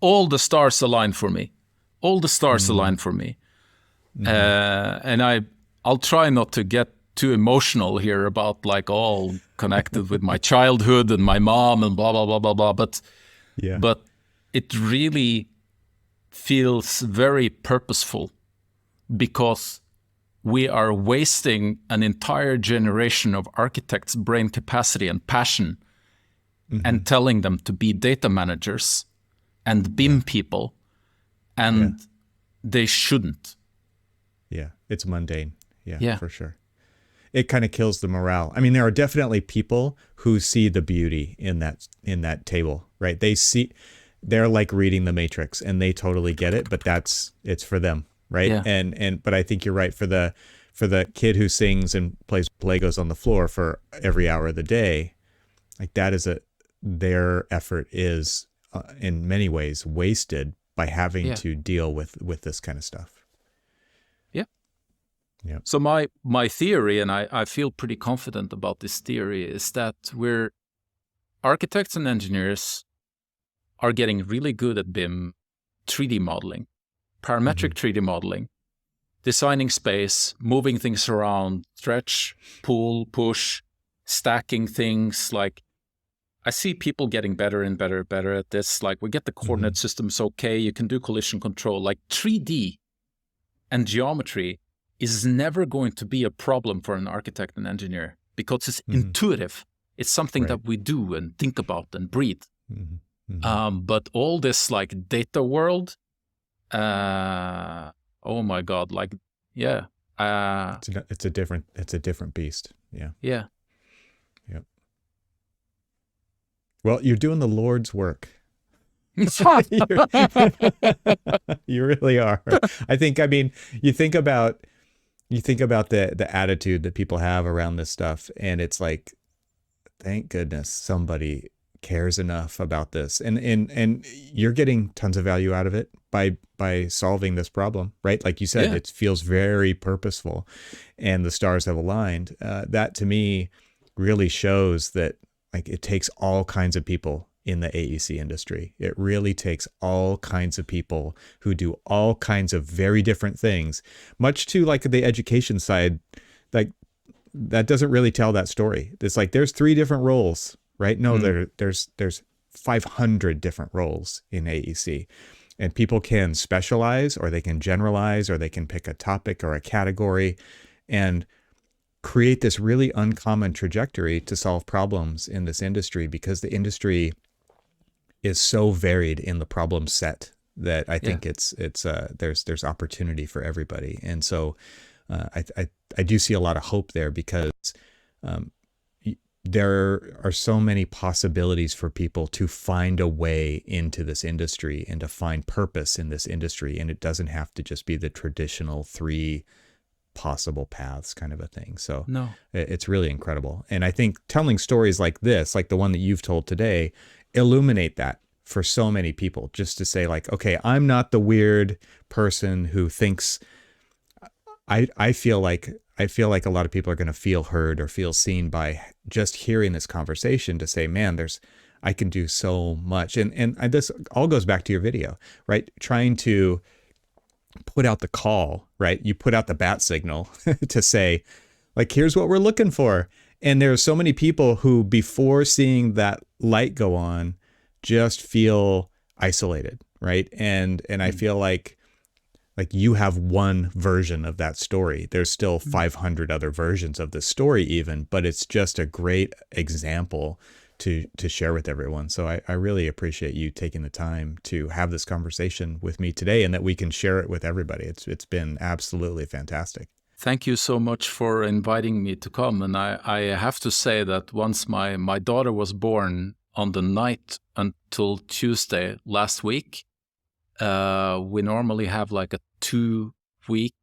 all the stars aligned for me. All the stars aligned for me. And I'll try not to get too emotional here about like all connected with my childhood and my mom and blah blah blah blah blah, but it really feels very purposeful, because we are wasting an entire generation of architects' brain capacity and passion and telling them to be data managers and BIM people, and they shouldn't. Yeah, it's mundane. Yeah, for sure. It kind of kills the morale. I mean, there are definitely people who see the beauty in that table, right? They're like reading the Matrix, and they totally get it, but it's for them, right? Yeah. But I think you're right, for the kid who sings and plays Legos on the floor for every hour of the day, like their effort is in many ways wasted by having to deal with this kind of stuff. Yeah. So my theory, and I feel pretty confident about this theory, is that architects and engineers are getting really good at BIM 3D modeling, parametric 3D modeling, designing space, moving things around, stretch, pull, push, stacking things. Like, I see people getting better and better at this. Like, we get the coordinate systems okay, you can do collision control. Like 3D and geometry is never going to be a problem for an architect and engineer because it's intuitive. It's something that we do and think about and breathe. But all this like data world, oh my God, like, yeah. It's a different beast. Yeah. Yeah. Yep. Well, you're doing the Lord's work. You really are. I mean, you think about the attitude that people have around this stuff, and it's like, thank goodness somebody cares enough about this, and you're getting tons of value out of it by solving this problem, right? Like you said, it feels very purposeful, and the stars have aligned. That to me really shows that like it takes all kinds of people in the AEC industry. It really takes all kinds of people who do all kinds of very different things, much to like the education side, like that doesn't really tell that story. It's like, there's 3 different roles, right? No, there's 500 different roles in AEC, and people can specialize, or they can generalize, or they can pick a topic or a category and create this really uncommon trajectory to solve problems in this industry, because the industry is so varied in the problem set that I think there's opportunity for everybody. And so I do see a lot of hope there, because there are so many possibilities for people to find a way into this industry and to find purpose in this industry. And it doesn't have to just be the traditional 3 possible paths kind of a thing. So it's really incredible. And I think telling stories like this, like the one that you've told today, illuminate that for so many people, just to say like, okay, I'm not the weird person who thinks. I feel like a lot of people are going to feel heard or feel seen by just hearing this conversation, to say, man, I can do so much. And this all goes back to your video, right? Trying to put out the call, right? You put out the bat signal to say, like, here's what we're looking for. And there are so many people who, before seeing that light go on, just feel isolated, right? And I feel like you have one version of that story. There's still 500 other versions of the story even, but it's just a great example to share with everyone. So I really appreciate you taking the time to have this conversation with me today, and that we can share it with everybody. It's been absolutely fantastic. Thank you so much for inviting me to come. And I have to say that once my daughter was born, on the night until Tuesday last week, we normally have like a 2-week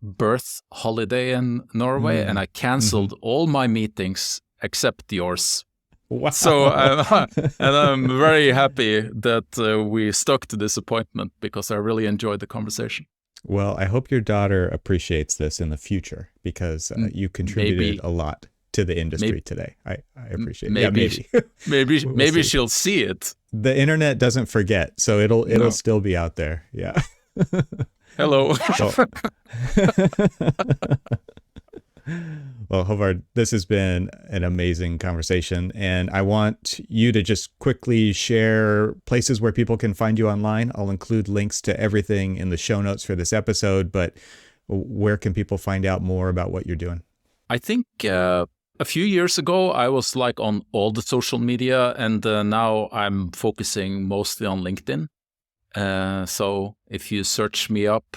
birth holiday in Norway, and I canceled all my meetings except yours. Wow. So, and I'm very happy that we stuck to this appointment, because I really enjoyed the conversation. Well, I hope your daughter appreciates this in the future, because you contributed a lot to the industry today. I appreciate it. Maybe. Maybe she'll see it. The internet doesn't forget, so it'll still be out there. Yeah. Hello. Well, Håvard, this has been an amazing conversation, and I want you to just quickly share places where people can find you online. I'll include links to everything in the show notes for this episode, but where can people find out more about what you're doing? I think a few years ago, I was like on all the social media, and now I'm focusing mostly on LinkedIn. So if you search me up,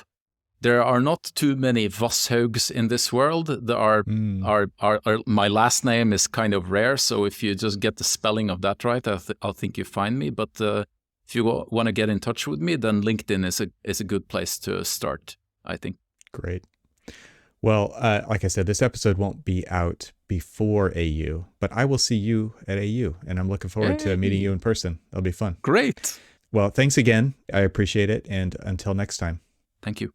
there are not too many Vasshaugs in this world. There are my last name is kind of rare, so if you just get the spelling of that right, I think you find me. But if you want to get in touch with me, then LinkedIn is a good place to start, I think. Great. Well, like I said, this episode won't be out before AU, but I will see you at AU, and I'm looking forward to meeting you in person. That'll be fun. Great. Well, thanks again. I appreciate it, and until next time. Thank you.